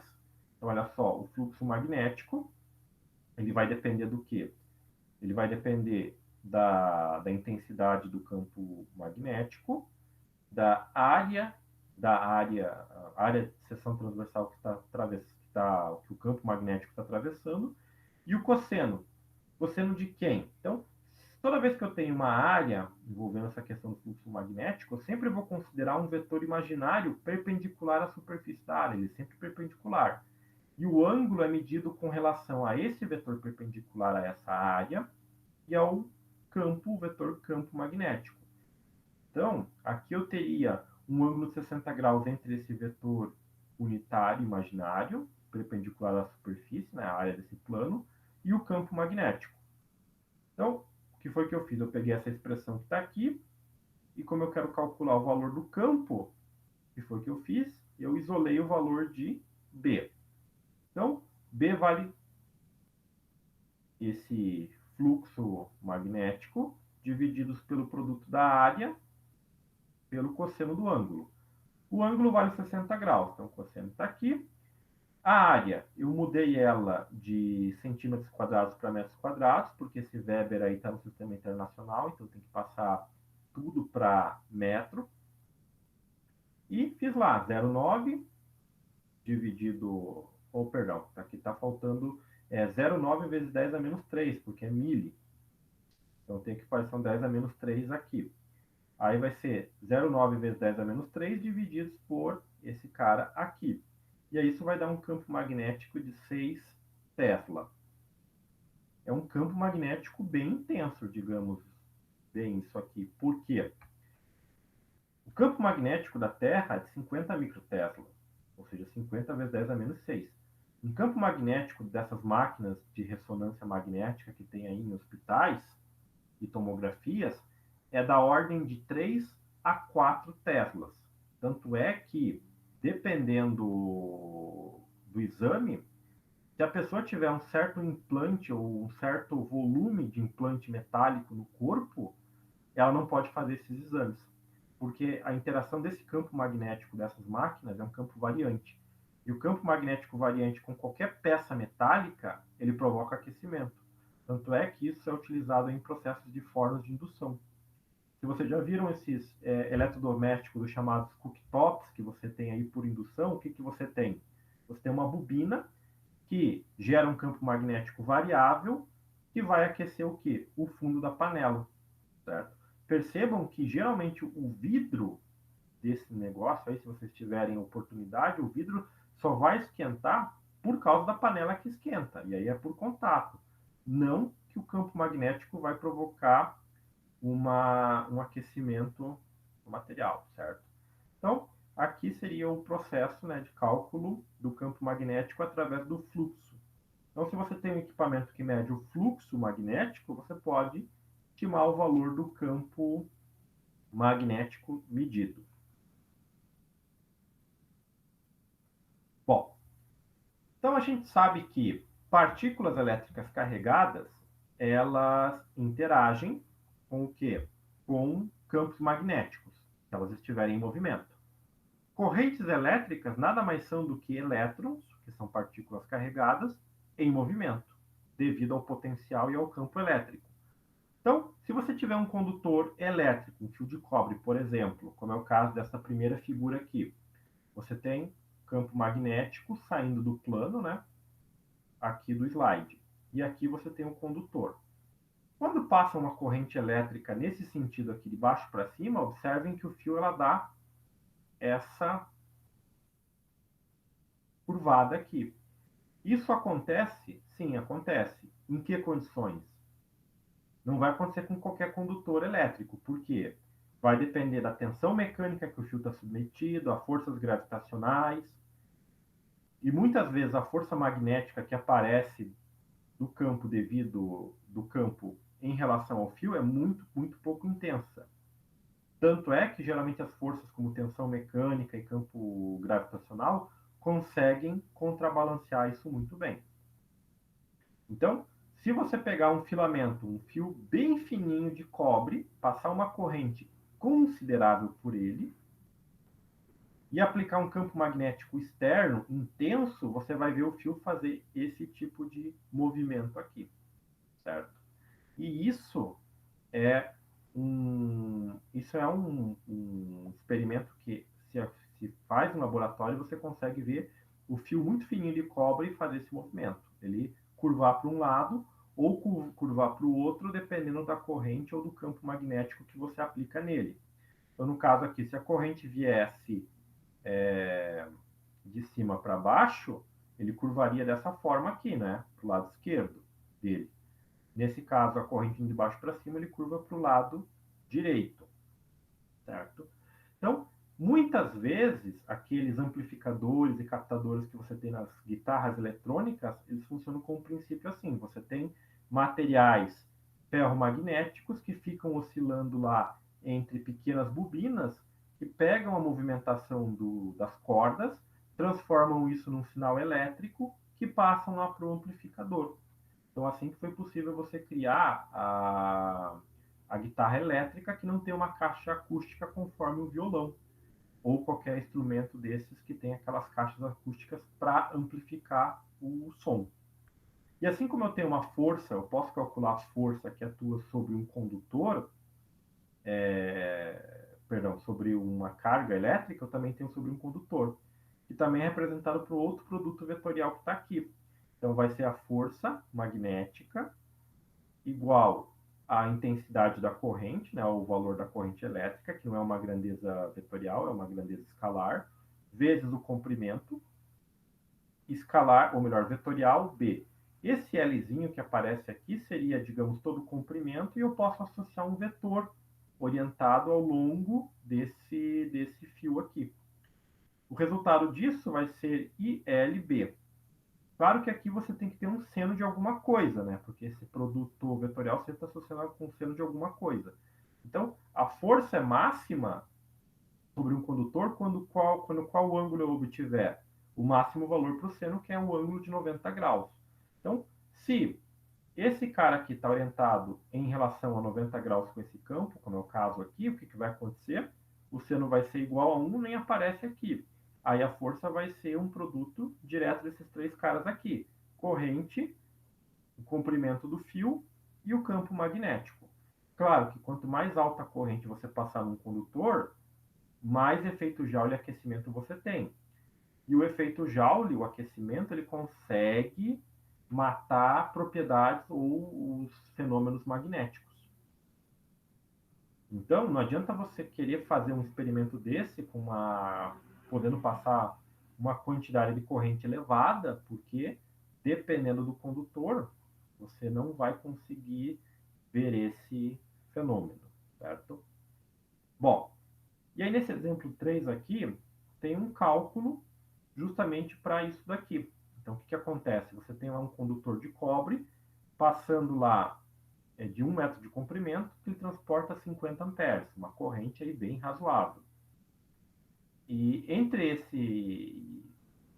[SPEAKER 1] Então, olha só, o fluxo magnético, ele vai depender do quê? Ele vai depender da intensidade do campo magnético, a área de seção transversal que o campo magnético está atravessando, e o cosseno. Cosseno de quem? Então, toda vez que eu tenho uma área envolvendo essa questão do fluxo magnético, eu sempre vou considerar um vetor imaginário perpendicular à superfície da área, ele é sempre perpendicular. E o ângulo é medido com relação a esse vetor perpendicular a essa área e ao campo, o vetor campo magnético. Então, aqui eu teria um ângulo de 60 graus entre esse vetor unitário imaginário, perpendicular à superfície, né, a área desse plano, e o campo magnético. Então, o que foi que eu fiz? Eu peguei essa expressão que está aqui, e como eu quero calcular o valor do campo, o que foi que eu fiz? Eu isolei o valor de B. Então, B vale esse fluxo magnético divididos pelo produto da área pelo cosseno do ângulo. O ângulo vale 60 graus, então o cosseno está aqui. A área, eu mudei ela de centímetros quadrados para metros quadrados, porque esse Weber aí está no sistema internacional, então tem que passar tudo para metro. E fiz lá 0,9 dividido, ou perdão, aqui está faltando 0,9 vezes 10 a menos 3, porque é mili. Então tem que fazer são 10 a menos 3 aqui. Aí vai ser 0,9 vezes 10 a menos 3 divididos por esse cara aqui. E aí isso vai dar um campo magnético de 6 Tesla. É um campo magnético bem intenso, digamos bem isso aqui. Por quê? O campo magnético da Terra é de 50 microtesla, ou seja, 50 vezes 10 a menos 6. Um campo magnético dessas máquinas de ressonância magnética que tem aí em hospitais e tomografias é da ordem de 3 a 4 teslas. Tanto é que, dependendo do exame, se a pessoa tiver um certo implante ou um certo volume de implante metálico no corpo, ela não pode fazer esses exames, porque a interação desse campo magnético dessas máquinas é um campo variante. E o campo magnético variante com qualquer peça metálica, ele provoca aquecimento. Tanto é que isso é utilizado em processos de fornos de indução. Se vocês já viram esses eletrodomésticos, os chamados cooktops, que você tem aí por indução, o que, que você tem? Você tem uma bobina que gera um campo magnético variável que vai aquecer o quê? O fundo da panela, certo? Percebam que geralmente o vidro desse negócio aí, se vocês tiverem oportunidade, o vidro só vai esquentar por causa da panela que esquenta, e aí é por contato. Não que o campo magnético vai provocar um aquecimento do material, certo? Então, aqui seria o processo, né, de cálculo do campo magnético através do fluxo. Então, se você tem um equipamento que mede o fluxo magnético, você pode estimar o valor do campo magnético medido. Bom, então a gente sabe que partículas elétricas carregadas, elas interagem com o quê? Com campos magnéticos, se elas estiverem em movimento. Correntes elétricas nada mais são do que elétrons, que são partículas carregadas, em movimento, devido ao potencial e ao campo elétrico. Então, se você tiver um condutor elétrico, um fio de cobre, por exemplo, como é o caso dessa primeira figura aqui, você tem campo magnético saindo do plano, né, aqui do slide. E aqui você tem um condutor. Quando passa uma corrente elétrica nesse sentido aqui, de baixo para cima, observem que o fio ela dá essa curvada aqui. Isso acontece? Sim, acontece. Em que condições? Não vai acontecer com qualquer condutor elétrico. Por quê? Vai depender da tensão mecânica que o fio está submetido, a forças gravitacionais. E muitas vezes a força magnética que aparece do campo devido do campo em relação ao fio é muito, muito pouco intensa. Tanto é que geralmente as forças como tensão mecânica e campo gravitacional conseguem contrabalancear isso muito bem. Então, se você pegar um filamento, um fio bem fininho de cobre, passar uma corrente considerável por ele, e aplicar um campo magnético externo intenso, você vai ver o fio fazer esse tipo de movimento aqui, certo? E isso é um experimento que se faz no laboratório, você consegue ver o fio muito fininho de cobre fazer esse movimento. Ele curvar para um lado ou curvar para o outro, dependendo da corrente ou do campo magnético que você aplica nele. Então, no caso aqui, se a corrente viesse de cima para baixo, ele curvaria dessa forma aqui, né? Para o lado esquerdo dele. Nesse caso, a corrente de baixo para cima, ele curva para o lado direito, certo? Então, muitas vezes, aqueles amplificadores e captadores que você tem nas guitarras eletrônicas, eles funcionam com um princípio assim. Você tem materiais ferromagnéticos que ficam oscilando lá entre pequenas bobinas que pegam a movimentação das cordas, transformam isso num sinal elétrico que passam lá para o amplificador. Então, assim que foi possível você criar a guitarra elétrica que não tem uma caixa acústica conforme o violão, ou qualquer instrumento desses que tem aquelas caixas acústicas para amplificar o som. E assim como eu tenho uma força, eu posso calcular a força que atua sobre um condutor, perdão, sobre uma carga elétrica, eu também tenho sobre um condutor, que também é representado por outro produto vetorial que está aqui. Então vai ser a força magnética igual à intensidade da corrente, né, o valor da corrente elétrica, que não é uma grandeza vetorial, é uma grandeza escalar, vezes o comprimento, escalar, ou melhor, vetorial, B. Esse Lzinho que aparece aqui seria, digamos, todo o comprimento, e eu posso associar um vetor orientado ao longo desse fio aqui. O resultado disso vai ser ILB. Claro que aqui você tem que ter um seno de alguma coisa, né? Porque esse produto vetorial sempre está associado com o seno de alguma coisa. Então, a força é máxima sobre um condutor quando qual ângulo eu obtiver o máximo valor para o seno, que é o ângulo de 90 graus. Então, se esse cara aqui está orientado em relação a 90 graus com esse campo, como é o caso aqui, o que, que vai acontecer? O seno vai ser igual a 1, nem aparece aqui. Aí a força vai ser um produto direto desses três caras aqui. Corrente, o comprimento do fio e o campo magnético. Claro que quanto mais alta a corrente você passar num condutor, mais efeito Joule e aquecimento você tem. E o efeito Joule, o aquecimento, ele consegue matar propriedades ou os fenômenos magnéticos. Então, não adianta você querer fazer um experimento desse podendo passar uma quantidade de corrente elevada, porque dependendo do condutor, você não vai conseguir ver esse fenômeno, certo? Bom, e aí nesse exemplo 3 aqui, tem um cálculo justamente para isso daqui. Então, o que acontece? Você tem lá um condutor de cobre passando lá de 1 metro de comprimento, que ele transporta 50 amperes, uma corrente aí bem razoável. E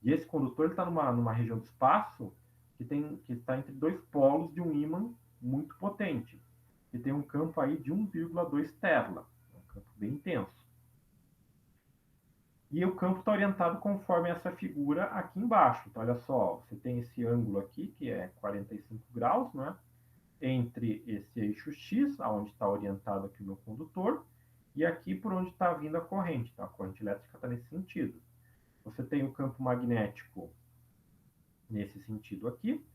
[SPEAKER 1] esse condutor está numa região do espaço que está entre dois polos de um ímã muito potente, que tem um campo aí de 1,2 Tesla, um campo bem intenso. E o campo está orientado conforme essa figura aqui embaixo. Então, olha só, você tem esse ângulo aqui, que é 45 graus, né? Entre esse eixo X, aonde está orientado aqui o meu condutor, e aqui por onde está vindo a corrente. Então, a corrente elétrica está nesse sentido. Você tem o campo magnético nesse sentido aqui,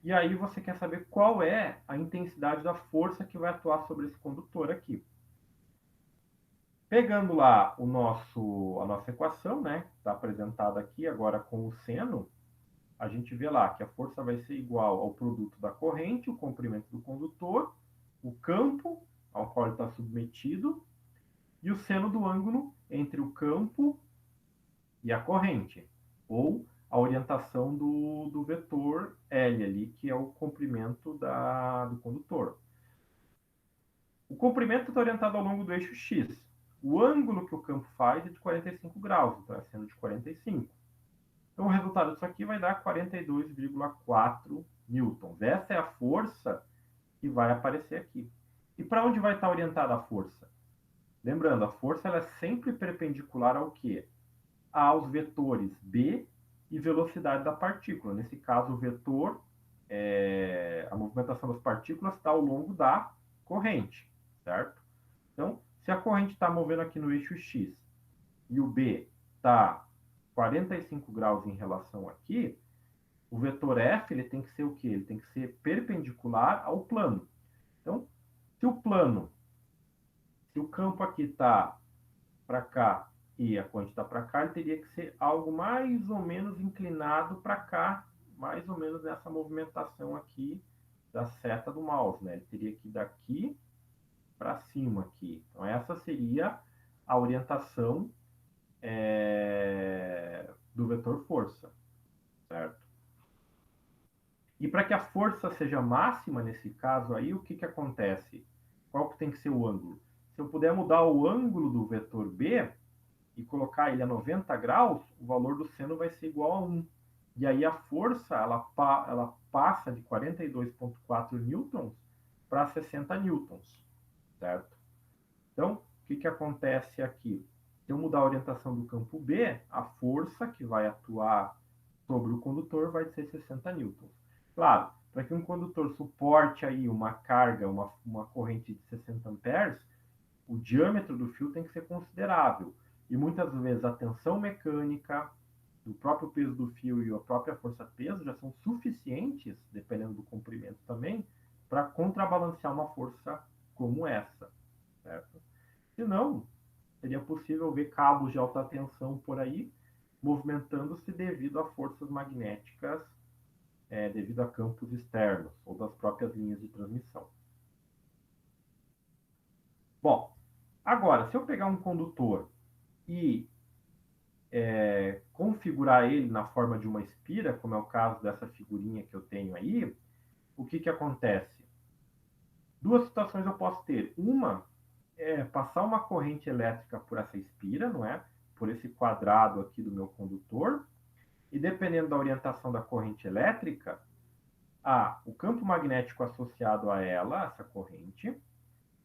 [SPEAKER 1] e aí você quer saber qual é a intensidade da força que vai atuar sobre esse condutor aqui. Pegando lá a nossa equação, né, está apresentada aqui agora com o seno, a gente vê lá que a força vai ser igual ao produto da corrente, o comprimento do condutor, o campo ao qual ele está submetido e o seno do ângulo entre o campo e a corrente, ou a orientação do vetor L ali, que é o comprimento do condutor. O comprimento está orientado ao longo do eixo X. O ângulo que o campo faz é de 45 graus, então é seno de 45. Então, o resultado disso aqui vai dar 42,4 newtons. Essa é a força que vai aparecer aqui. E para onde vai estar orientada a força? Lembrando, a força ela é sempre perpendicular ao quê? aos vetores B e velocidade da partícula. Nesse caso, o vetor, a movimentação das partículas está ao longo da corrente, certo? Então, se a corrente está movendo aqui no eixo X e o B está 45 graus em relação aqui, o vetor F ele tem que ser o quê? Ele tem que ser perpendicular ao plano. Então, se o campo aqui está para cá e a corrente está para cá, ele teria que ser algo mais ou menos inclinado para cá, mais ou menos nessa movimentação aqui da seta do mouse, né? Ele teria que ir daqui para cima aqui. Então, essa seria a orientação do vetor força, certo? E para que a força seja máxima nesse caso aí, o que acontece? Qual que tem que ser o ângulo? Se eu puder mudar o ângulo do vetor B e colocar ele a 90 graus, o valor do seno vai ser igual a 1. E aí a força ela passa de 42,4 newtons para 60 newtons, certo? Então, o que acontece aqui? Se eu mudar a orientação do campo B, a força que vai atuar sobre o condutor vai ser 60 newtons. Claro, para que um condutor suporte aí uma carga, uma corrente de 60 amperes, o diâmetro do fio tem que ser considerável. E muitas vezes a tensão mecânica, o próprio peso do fio e a própria força-peso já são suficientes, dependendo do comprimento também, para contrabalancear uma força como essa, certo? Se não, seria possível ver cabos de alta tensão por aí movimentando-se devido a forças magnéticas, devido a campos externos ou das próprias linhas de transmissão. Bom, agora, se eu pegar um condutor e configurar ele na forma de uma espira, como é o caso dessa figurinha que eu tenho aí, o que acontece? Duas situações eu posso ter. Uma é passar uma corrente elétrica por essa espira, não é? Por esse quadrado aqui do meu condutor, e dependendo da orientação da corrente elétrica, o campo magnético associado a ela, essa corrente,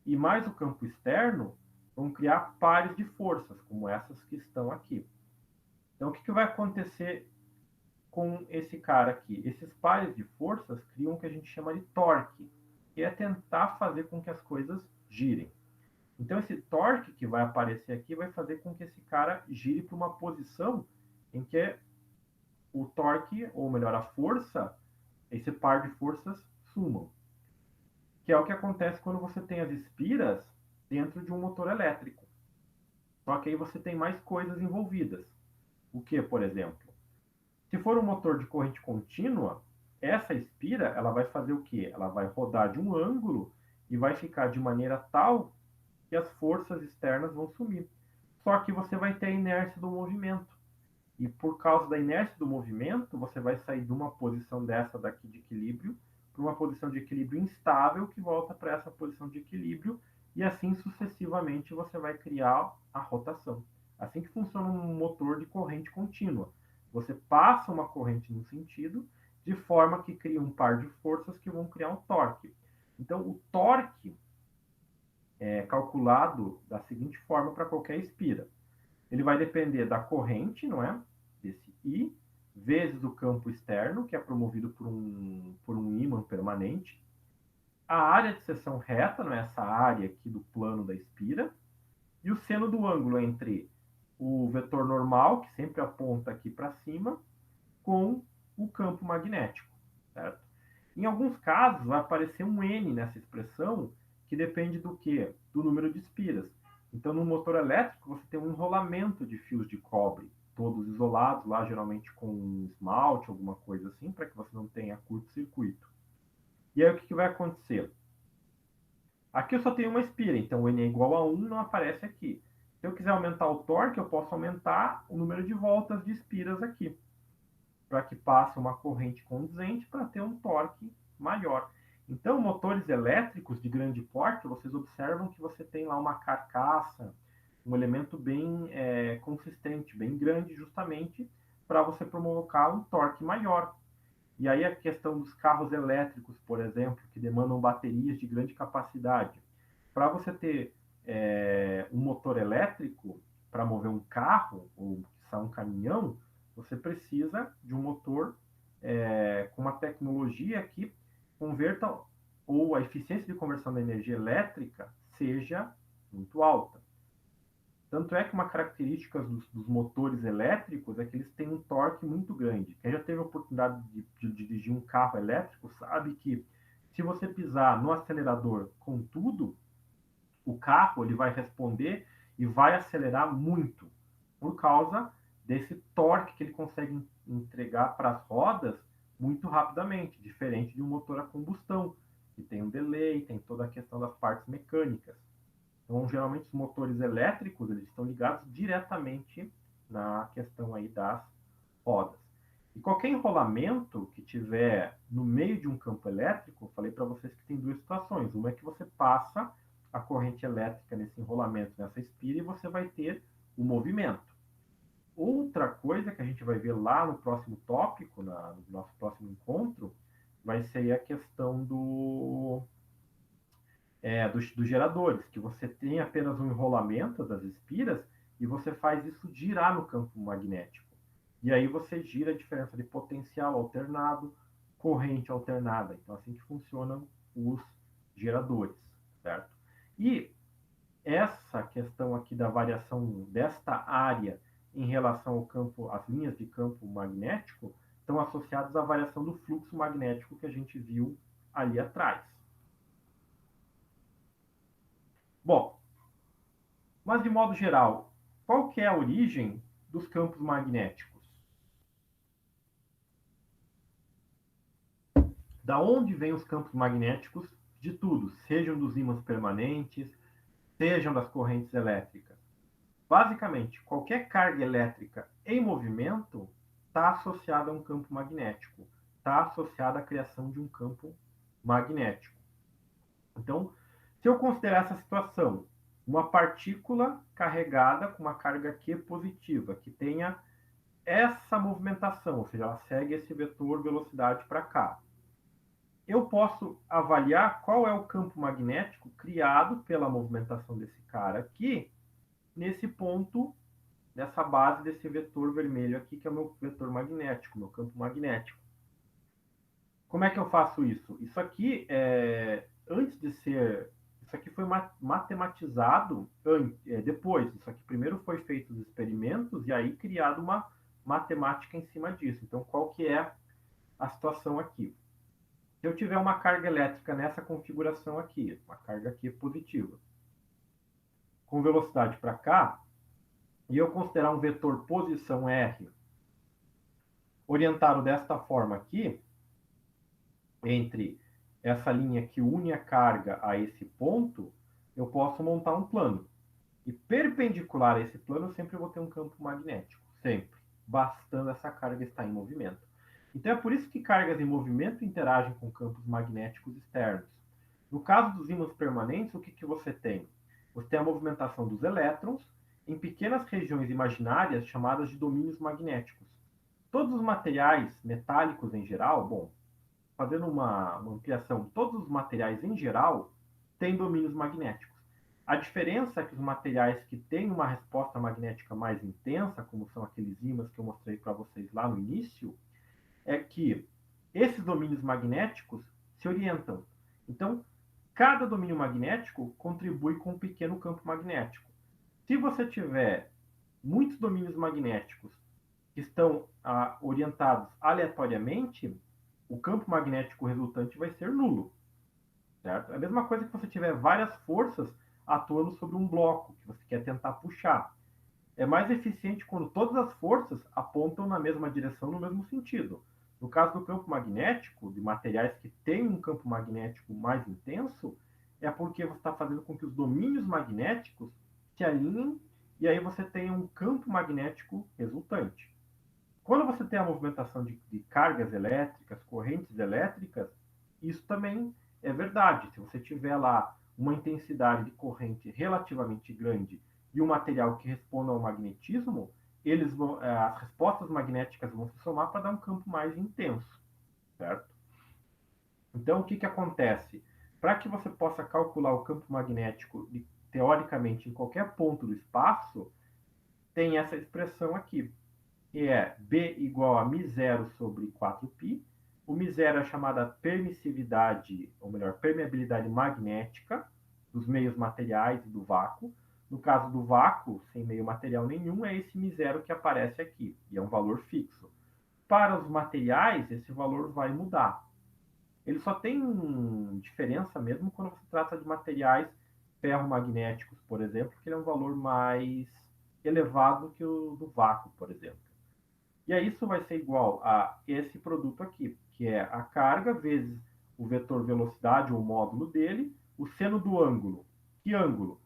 [SPEAKER 1] e mais o campo externo, vão criar pares de forças, como essas que estão aqui. Então, o que vai acontecer com esse cara aqui? Esses pares de forças criam o que a gente chama de torque, que é tentar fazer com que as coisas girem. Então, esse torque que vai aparecer aqui vai fazer com que esse cara gire para uma posição em que o torque, ou melhor, a força, esse par de forças sumam. Que é o que acontece quando você tem as espiras dentro de um motor elétrico. Só que aí você tem mais coisas envolvidas. O que, por exemplo? Se for um motor de corrente contínua, essa espira ela vai fazer o quê? Ela vai rodar de um ângulo e vai ficar de maneira tal que as forças externas vão sumir. Só que você vai ter a inércia do movimento. E por causa da inércia do movimento, você vai sair de uma posição dessa daqui de equilíbrio para uma posição de equilíbrio instável que volta para essa posição de equilíbrio e assim sucessivamente você vai criar a rotação. Assim que funciona um motor de corrente contínua. Você passa uma corrente no sentido de forma que cria um par de forças que vão criar um torque. Então, o torque é calculado da seguinte forma para qualquer espira. Ele vai depender da corrente, não é? Desse I, vezes o campo externo, que é promovido por um ímã permanente, a área de seção reta, não é? Essa área aqui do plano da espira, e o seno do ângulo entre o vetor normal, que sempre aponta aqui para cima, com o campo magnético, certo? Em alguns casos, vai aparecer um N nessa expressão, que depende do quê? Do número de espiras. Então, no motor elétrico, você tem um enrolamento de fios de cobre, todos isolados, lá geralmente com esmalte, alguma coisa assim, para que você não tenha curto-circuito. E aí, o que vai acontecer? Aqui eu só tenho uma espira, então o N é igual a 1, não aparece aqui. Se eu quiser aumentar o torque, eu posso aumentar o número de voltas de espiras aqui, para que passe uma corrente conduzente para ter um torque maior. Então, motores elétricos de grande porte, vocês observam que você tem lá uma carcaça, um elemento bem consistente, bem grande, justamente para você provocar um torque maior. E aí a questão dos carros elétricos, por exemplo, que demandam baterias de grande capacidade. Para você ter um motor elétrico para mover um carro, ou que atravessar um caminhão, você precisa de um motor com uma tecnologia que converta, ou a eficiência de conversão da energia elétrica seja muito alta. Tanto é que uma característica dos motores elétricos é que eles têm um torque muito grande. Quem já teve a oportunidade de dirigir um carro elétrico sabe que se você pisar no acelerador com tudo, o carro ele vai responder e vai acelerar muito, por causa desse torque que ele consegue entregar para as rodas muito rapidamente, diferente de um motor a combustão, que tem um delay, tem toda a questão das partes mecânicas. Então, geralmente, os motores elétricos eles estão ligados diretamente na questão aí das rodas. E qualquer enrolamento que tiver no meio de um campo elétrico, eu falei para vocês que tem duas situações. Uma é que você passa a corrente elétrica nesse enrolamento, nessa espira, e você vai ter o movimento. Outra coisa que a gente vai ver lá no próximo tópico, no nosso próximo encontro, vai ser a questão dos geradores, que você tem apenas um enrolamento das espiras e você faz isso girar no campo magnético. E aí você gira a diferença de potencial alternado, corrente alternada. Então, assim que funcionam os geradores, certo? E essa questão aqui da variação desta área em relação ao campo, às linhas de campo magnético, estão associadas à variação do fluxo magnético que a gente viu ali atrás. Bom, mas de modo geral, qual que é a origem dos campos magnéticos? Da onde vêm os campos magnéticos? De tudo, sejam dos ímãs permanentes, sejam das correntes elétricas. Basicamente, qualquer carga elétrica em movimento está associada a um campo magnético, está associada à criação de um campo magnético. Então, se eu considerar essa situação uma partícula carregada com uma carga Q positiva, que tenha essa movimentação, ou seja, ela segue esse vetor velocidade para cá, eu posso avaliar qual é o campo magnético criado pela movimentação desse cara aqui, nesse ponto, nessa base desse vetor vermelho aqui, que é o meu vetor magnético, meu campo magnético. Como é que eu faço isso? Isso aqui, antes de ser... Isso aqui foi matematizado depois. Isso aqui primeiro foi feito os experimentos e aí criado uma matemática em cima disso. Então, qual que é a situação aqui? Se eu tiver uma carga elétrica nessa configuração aqui, uma carga aqui positiva, com velocidade para cá, e eu considerar um vetor posição R orientado desta forma aqui, entre essa linha que une a carga a esse ponto, eu posso montar um plano. E perpendicular a esse plano, eu sempre vou ter um campo magnético, sempre, bastando essa carga estar em movimento. Então é por isso que cargas em movimento interagem com campos magnéticos externos. No caso dos ímãs permanentes, o que, que você tem? Você tem a movimentação dos elétrons em pequenas regiões imaginárias chamadas de domínios magnéticos. Todos os materiais metálicos em geral, bom, fazendo uma ampliação, todos os materiais em geral têm domínios magnéticos. A diferença é que os materiais que têm uma resposta magnética mais intensa, como são aqueles ímãs que eu mostrei para vocês lá no início, é que esses domínios magnéticos se orientam. Então, cada domínio magnético contribui com um pequeno campo magnético. Se você tiver muitos domínios magnéticos que estão orientados aleatoriamente, o campo magnético resultante vai ser nulo. Certo? É a mesma coisa que você tiver várias forças atuando sobre um bloco que você quer tentar puxar. É mais eficiente quando todas as forças apontam na mesma direção, no mesmo sentido. No caso do campo magnético, de materiais que têm um campo magnético mais intenso, é porque você está fazendo com que os domínios magnéticos se alinhem e aí você tenha um campo magnético resultante. Quando você tem a movimentação de cargas elétricas, correntes elétricas, isso também é verdade. Se você tiver lá uma intensidade de corrente relativamente grande e um material que responda ao magnetismo, as respostas magnéticas vão se somar para dar um campo mais intenso, certo? Então, o que, que acontece? Para que você possa calcular o campo magnético, teoricamente, em qualquer ponto do espaço, tem essa expressão aqui. que é B igual a μ0 sobre 4π. O μ0 é a chamada permissividade, ou melhor, permeabilidade magnética dos meios materiais e do vácuo. No caso do vácuo, sem meio material nenhum, é esse μ0 que aparece aqui, e é um valor fixo. Para os materiais, esse valor vai mudar. Ele só tem diferença mesmo quando se trata de materiais ferromagnéticos, por exemplo, que ele é um valor mais elevado que o do vácuo, por exemplo. E aí isso vai ser igual a esse produto aqui, que é a carga vezes o vetor velocidade, ou o módulo dele, o seno do ângulo. Que ângulo?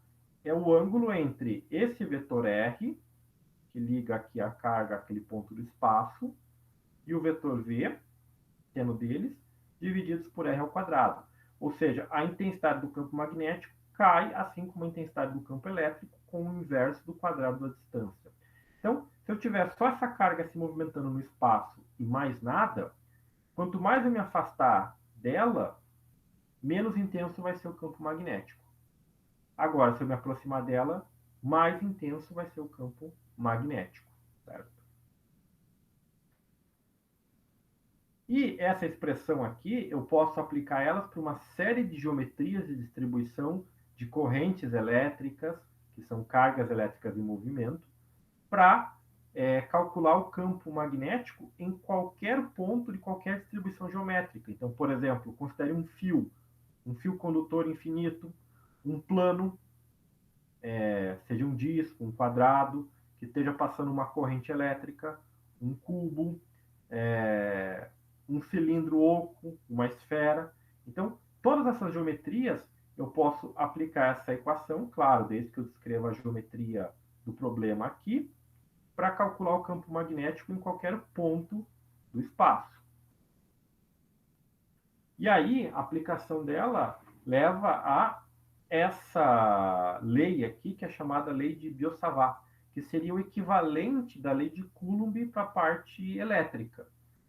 [SPEAKER 1] É o ângulo entre esse vetor R, que liga aqui a carga àquele ponto do espaço, e o vetor V, seno deles, divididos por R ao quadrado. Ou seja, a intensidade do campo magnético cai, assim como a intensidade do campo elétrico, com o inverso do quadrado da distância. Então, se eu tiver só essa carga se movimentando no espaço e mais nada, quanto mais eu me afastar dela, menos intenso vai ser o campo magnético. Agora, se eu me aproximar dela, mais intenso vai ser o campo magnético, certo? E essa expressão aqui, eu posso aplicar elas para uma série de geometrias de distribuição de correntes elétricas, que são cargas elétricas em movimento, para calcular o campo magnético em qualquer ponto de qualquer distribuição geométrica. Então, por exemplo, considere um fio condutor infinito, um plano, seja um disco, um quadrado, que esteja passando uma corrente elétrica, um cubo, é, um cilindro oco, uma esfera. Então, todas essas geometrias eu posso aplicar essa equação, claro, desde que eu descreva a geometria do problema aqui, para calcular o campo magnético em qualquer ponto do espaço. E aí, a aplicação dela leva a essa lei aqui, que é chamada lei de Biot-Savart, que seria o equivalente da lei de Coulomb para a parte elétrica.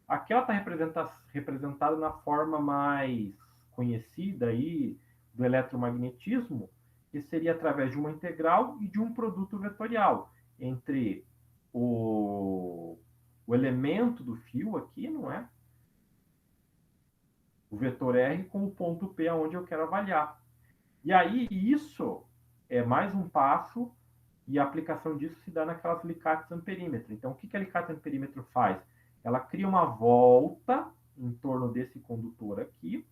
[SPEAKER 1] Aqui ela está representada na forma mais conhecida aí do eletromagnetismo, que seria através de uma integral e de um produto vetorial entre o elemento do fio aqui, não é? O vetor R com o ponto P aonde eu quero avaliar. E aí isso é mais um passo e a aplicação disso se dá naquelas alicates amperímetro. Então, o que a alicate amperímetro faz? Ela cria uma volta em torno desse condutor aqui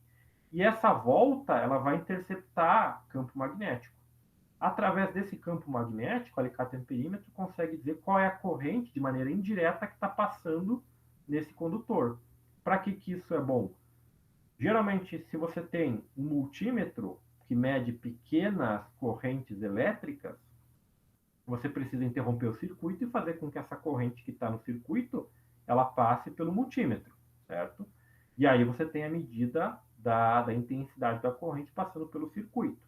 [SPEAKER 1] e essa volta ela vai interceptar campo magnético. Através desse campo magnético, a alicate amperímetro consegue dizer qual é a corrente de maneira indireta que está passando nesse condutor. Para que isso é bom? Geralmente, se você tem um multímetro que mede pequenas correntes elétricas, você precisa interromper o circuito e fazer com que essa corrente que está no circuito ela passe pelo multímetro, certo? E aí você tem a medida da intensidade da corrente passando pelo circuito.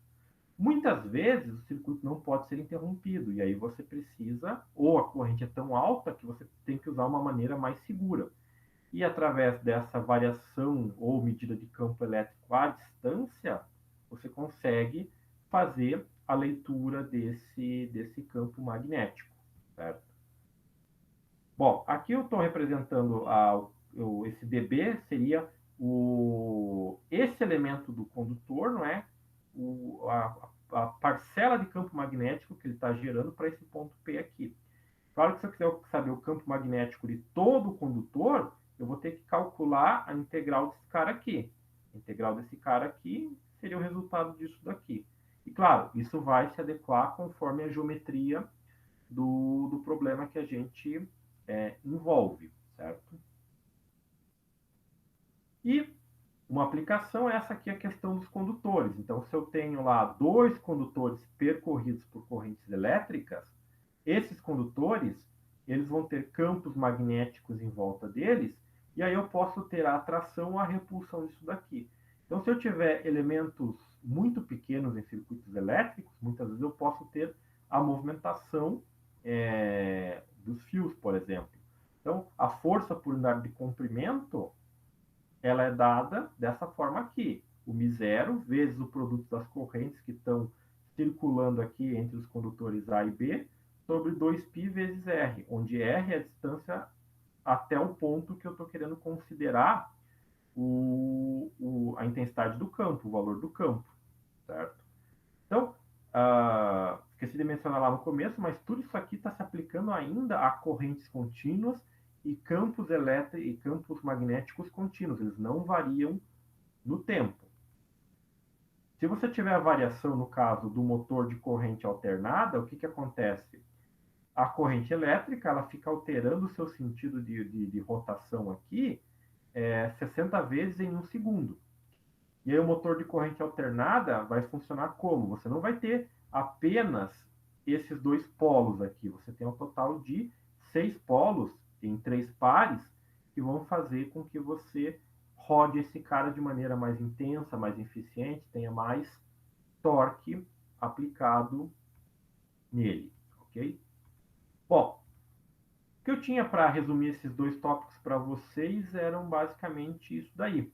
[SPEAKER 1] Muitas vezes o circuito não pode ser interrompido e aí você precisa, ou a corrente é tão alta que você tem que usar uma maneira mais segura. E através dessa variação ou medida de campo elétrico à distância, você consegue fazer a leitura desse campo magnético, certo? Bom, aqui eu estou representando esse dB, seria esse elemento do condutor, não é? A parcela de campo magnético que ele está gerando para esse ponto P aqui. Claro que se eu quiser saber o campo magnético de todo o condutor, eu vou ter que calcular a integral desse cara aqui. A integral desse cara aqui seria o resultado disso daqui. E claro, isso vai se adequar conforme a geometria do problema que a gente envolve, certo? E uma aplicação é essa aqui, a questão dos condutores. Então, se eu tenho lá dois condutores percorridos por correntes elétricas, esses condutores eles vão ter campos magnéticos em volta deles, e aí eu posso ter a atração ou a repulsão disso daqui. Então, se eu tiver elementos muito pequenos em circuitos elétricos, muitas vezes eu posso ter a movimentação dos fios, por exemplo. Então, a força por unidade de comprimento ela é dada dessa forma aqui. O μ0 vezes o produto das correntes que estão circulando aqui entre os condutores A e B, sobre 2π vezes r, onde r é a distância até o ponto que eu estou querendo considerar a intensidade do campo, o valor do campo, certo? Então, esqueci de mencionar lá no começo, mas tudo isso aqui está se aplicando ainda a correntes contínuas e campos elétricos e campos magnéticos contínuos. Eles não variam no tempo. Se você tiver a variação, no caso do motor de corrente alternada, o que, que acontece? A corrente elétrica ela fica alterando o seu sentido de rotação aqui 60 vezes em um segundo. E aí o motor de corrente alternada vai funcionar como? Você não vai ter apenas esses dois polos aqui. Você tem um total de 6 polos em 3 pares que vão fazer com que você rode esse cara de maneira mais intensa, mais eficiente, tenha mais torque aplicado nele, ok? Bom, o que eu tinha para resumir esses dois tópicos para vocês eram basicamente isso daí.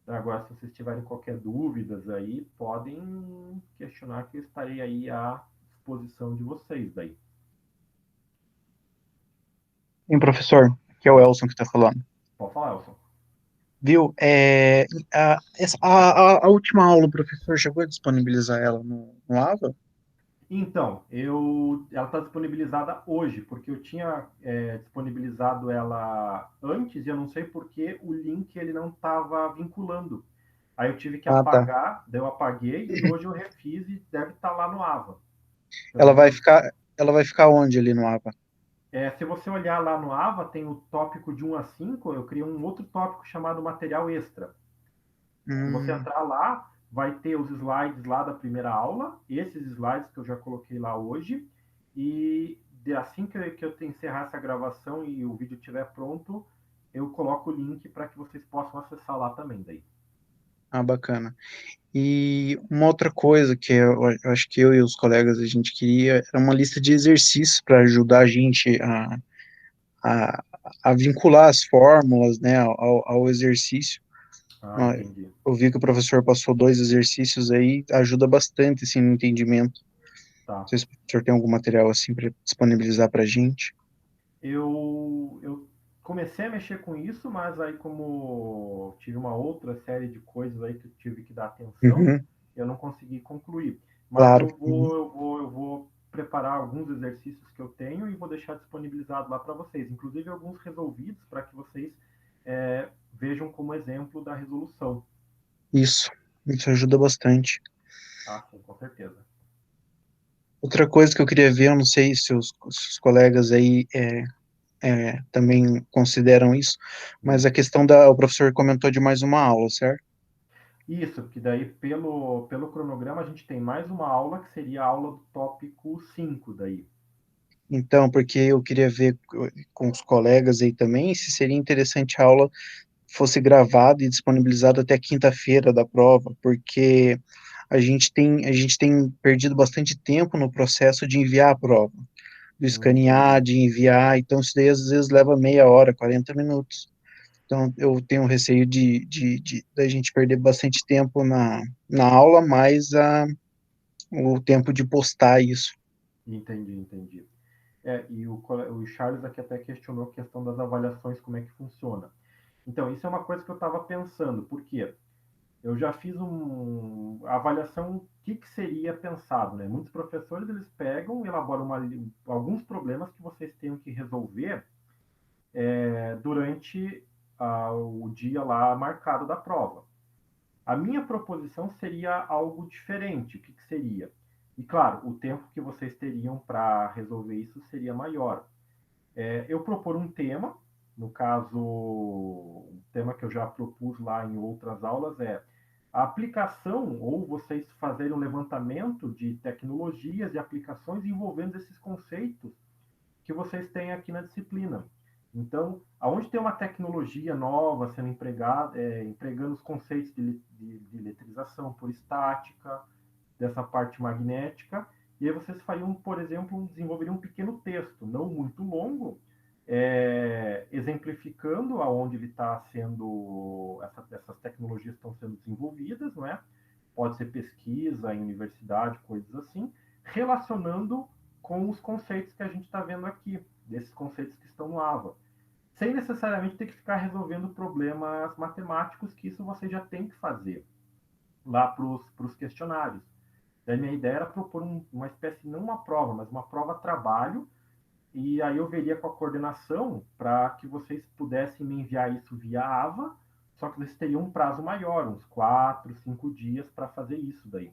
[SPEAKER 1] Agora, se vocês tiverem qualquer dúvidas aí, podem questionar que eu estarei aí à disposição de vocês daí.
[SPEAKER 2] Sim, professor, que é o Elson que está falando.
[SPEAKER 1] Pode falar, Elson.
[SPEAKER 2] Viu? A última aula, o professor chegou a disponibilizar ela no AVA?
[SPEAKER 1] Então, ela está disponibilizada hoje, porque eu tinha disponibilizado ela antes e eu não sei porque o link ele não estava vinculando. Aí eu tive que
[SPEAKER 2] Ah, tá.
[SPEAKER 1] apagar, daí eu apaguei e hoje eu refiz e deve estar lá no AVA. Se eu não
[SPEAKER 2] Ela
[SPEAKER 1] me
[SPEAKER 2] vai
[SPEAKER 1] engano.
[SPEAKER 2] ficar, ela vai ficar onde ali no AVA?
[SPEAKER 1] Se você olhar lá no AVA, tem o tópico de 1 a 5, eu criei um outro tópico chamado material extra. Se você
[SPEAKER 2] Hum,
[SPEAKER 1] entrar lá, vai ter os slides lá da primeira aula, esses slides que eu já coloquei lá hoje, e assim que eu encerrar essa gravação e o vídeo estiver pronto, eu coloco o link para que vocês possam acessar lá também daí.
[SPEAKER 2] bacana. E uma outra coisa que eu acho que eu e os colegas a gente queria era uma lista de exercícios para ajudar a gente a, a vincular as fórmulas, né, ao exercício.
[SPEAKER 1] Ah,
[SPEAKER 2] Ó,
[SPEAKER 1] entendi.
[SPEAKER 2] eu vi que o professor passou dois exercícios aí, ajuda bastante assim, no entendimento. Não
[SPEAKER 1] Tá.
[SPEAKER 2] sei se o professor tem algum material assim para disponibilizar para a gente.
[SPEAKER 1] Eu comecei a mexer com isso, mas aí como tive uma outra série de coisas aí que eu tive que dar atenção,
[SPEAKER 2] Uhum,
[SPEAKER 1] eu não consegui concluir. Mas
[SPEAKER 2] claro. Uhum.
[SPEAKER 1] eu vou preparar alguns exercícios que eu tenho e vou deixar disponibilizado lá para vocês, inclusive alguns resolvidos para que vocês vejam como exemplo da resolução.
[SPEAKER 2] Isso ajuda bastante.
[SPEAKER 1] Ah, sim, com certeza.
[SPEAKER 2] Outra coisa que eu queria ver, eu não sei se os colegas aí também consideram isso, mas
[SPEAKER 1] Hum.
[SPEAKER 2] a questão o professor comentou de mais uma aula, certo?
[SPEAKER 1] Isso, que daí pelo cronograma a gente tem mais uma aula que seria a aula do tópico 5 daí.
[SPEAKER 2] Então, porque eu queria ver com os colegas aí também se seria interessante a aula fosse gravada e disponibilizada até quinta-feira da prova, porque a gente tem perdido bastante tempo no processo de enviar a prova, de escanear,
[SPEAKER 1] Entendi.
[SPEAKER 2] de enviar, então isso daí às vezes leva meia hora, 40 minutos. Então, eu tenho receio de da gente perder bastante tempo na aula, mais o tempo de postar isso.
[SPEAKER 1] Entendi, entendi. E o Charles aqui até questionou a questão das avaliações, como é que funciona. Então, isso é uma coisa que eu estava pensando, porque eu já fiz a avaliação, o que seria pensado, né? Muitos professores, eles pegam, elaboram alguns problemas que vocês tenham que resolver durante o dia lá marcado da prova. A minha proposição seria algo diferente. O que seria? E claro, o tempo que vocês teriam para resolver isso seria maior. Eu propor um tema, no caso, um tema que eu já propus lá em outras aulas é a aplicação, ou vocês fazerem um levantamento de tecnologias e aplicações envolvendo esses conceitos que vocês têm aqui na disciplina. Então, aonde tem uma tecnologia nova sendo empregada, empregando os conceitos de letrização por estática, dessa parte magnética, e aí vocês fariam, por exemplo, desenvolveriam um pequeno texto, não muito longo, exemplificando aonde ele está sendo, essas tecnologias estão sendo desenvolvidas, não é? Pode ser pesquisa em universidade, coisas assim, relacionando com os conceitos que a gente está vendo aqui, desses conceitos que estão no AVA, sem necessariamente ter que ficar resolvendo problemas matemáticos, que isso você já tem que fazer lá para os questionários. Daí minha ideia era propor uma espécie, não uma prova, mas uma prova-trabalho, e aí eu veria com a coordenação para que vocês pudessem me enviar isso via AVA, só que vocês teriam um prazo maior, uns 4, 5 dias para fazer isso daí.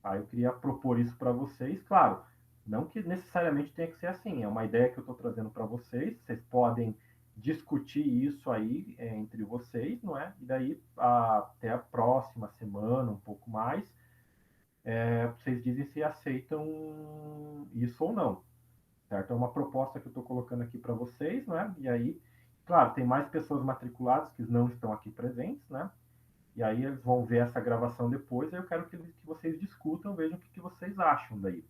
[SPEAKER 1] Aí eu queria propor isso para vocês, claro, não que necessariamente tenha que ser assim, é uma ideia que eu estou trazendo para vocês, vocês podem discutir isso aí entre vocês, não é? E daí até a próxima semana, um pouco mais, vocês dizem se aceitam isso ou não, certo? É uma proposta que eu estou colocando aqui para vocês, né? E aí, claro, tem mais pessoas matriculadas que não estão aqui presentes, né? E aí eles vão ver essa gravação depois, aí eu quero que vocês discutam, vejam o que vocês acham daí.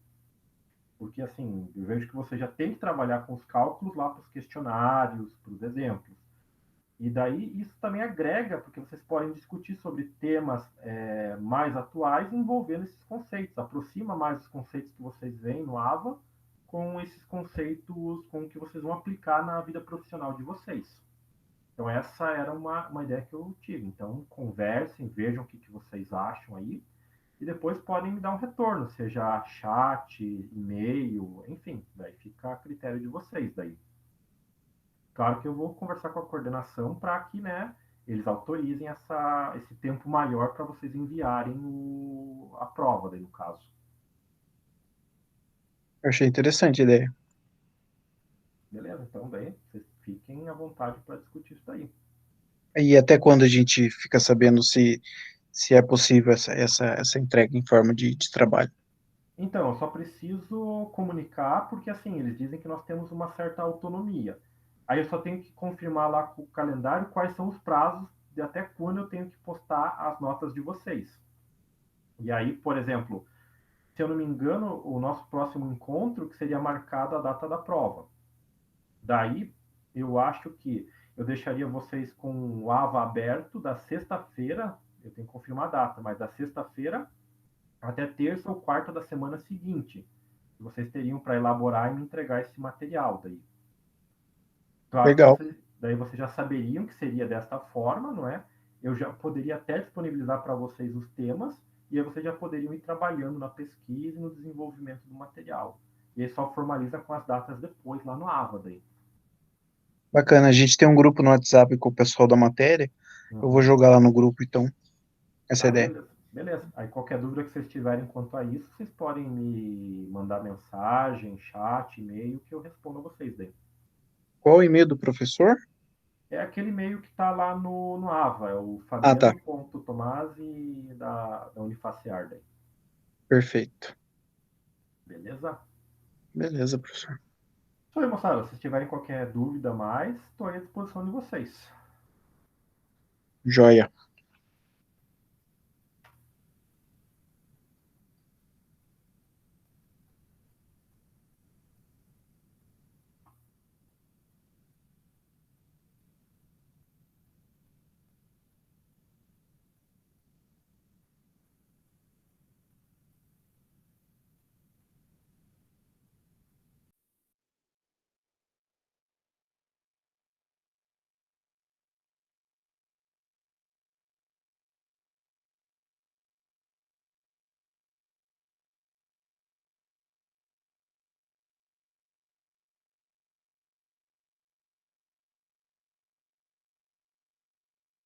[SPEAKER 1] Porque, assim, eu vejo que você já tem que trabalhar com os cálculos lá para os questionários, para os exemplos. E daí isso também agrega, porque vocês podem discutir sobre temas mais atuais envolvendo esses conceitos. Aproxima mais os conceitos que vocês veem no AVA com esses conceitos com que vocês vão aplicar na vida profissional de vocês. Então essa era uma ideia que eu tive. Então conversem, vejam o que vocês acham aí e depois podem me dar um retorno, seja chat, e-mail, enfim, daí fica a critério de vocês daí. Claro que eu vou conversar com a coordenação para que, né, eles autorizem esse tempo maior para vocês enviarem a prova, daí, no caso.
[SPEAKER 2] Eu achei interessante a ideia.
[SPEAKER 1] Beleza? Então, daí, vocês fiquem à vontade para discutir isso daí.
[SPEAKER 2] E até quando a gente fica sabendo se é possível essa entrega em forma de trabalho?
[SPEAKER 1] Então, eu só preciso comunicar, porque assim, eles dizem que nós temos uma certa autonomia. Aí eu só tenho que confirmar lá com o calendário quais são os prazos de até quando eu tenho que postar as notas de vocês. E aí, por exemplo, se eu não me engano, o nosso próximo encontro que seria marcado a data da prova. Daí, eu acho que eu deixaria vocês com o AVA aberto da sexta-feira, eu tenho que confirmar a data, mas da sexta-feira até terça ou quarta da semana seguinte. Vocês teriam para elaborar e me entregar esse material daí. Claro que
[SPEAKER 2] Legal.
[SPEAKER 1] vocês já saberiam que seria desta forma, não é? Eu já poderia até disponibilizar para vocês os temas e aí vocês já poderiam ir trabalhando na pesquisa e no desenvolvimento do material. E aí só formaliza com as datas depois lá no AVA daí.
[SPEAKER 2] Bacana. A gente tem um grupo no WhatsApp com o pessoal da matéria. Eu vou
[SPEAKER 1] Uhum.
[SPEAKER 2] jogar lá no grupo, então, essa
[SPEAKER 1] Tá,
[SPEAKER 2] ideia.
[SPEAKER 1] beleza. Beleza. Aí qualquer dúvida que vocês tiverem quanto a isso, vocês podem me mandar mensagem, chat, e-mail, que eu respondo a vocês daí.
[SPEAKER 2] Qual o e-mail do professor?
[SPEAKER 1] É aquele e-mail que está lá no AVA, é o
[SPEAKER 2] Ah, tá.
[SPEAKER 1] fabiano.tomasi da Unifaciar daí.
[SPEAKER 2] Perfeito.
[SPEAKER 1] Beleza?
[SPEAKER 2] Beleza, professor.
[SPEAKER 1] Isso aí, moçada. Se tiverem qualquer dúvida mais, estou à disposição de vocês.
[SPEAKER 2] Joia.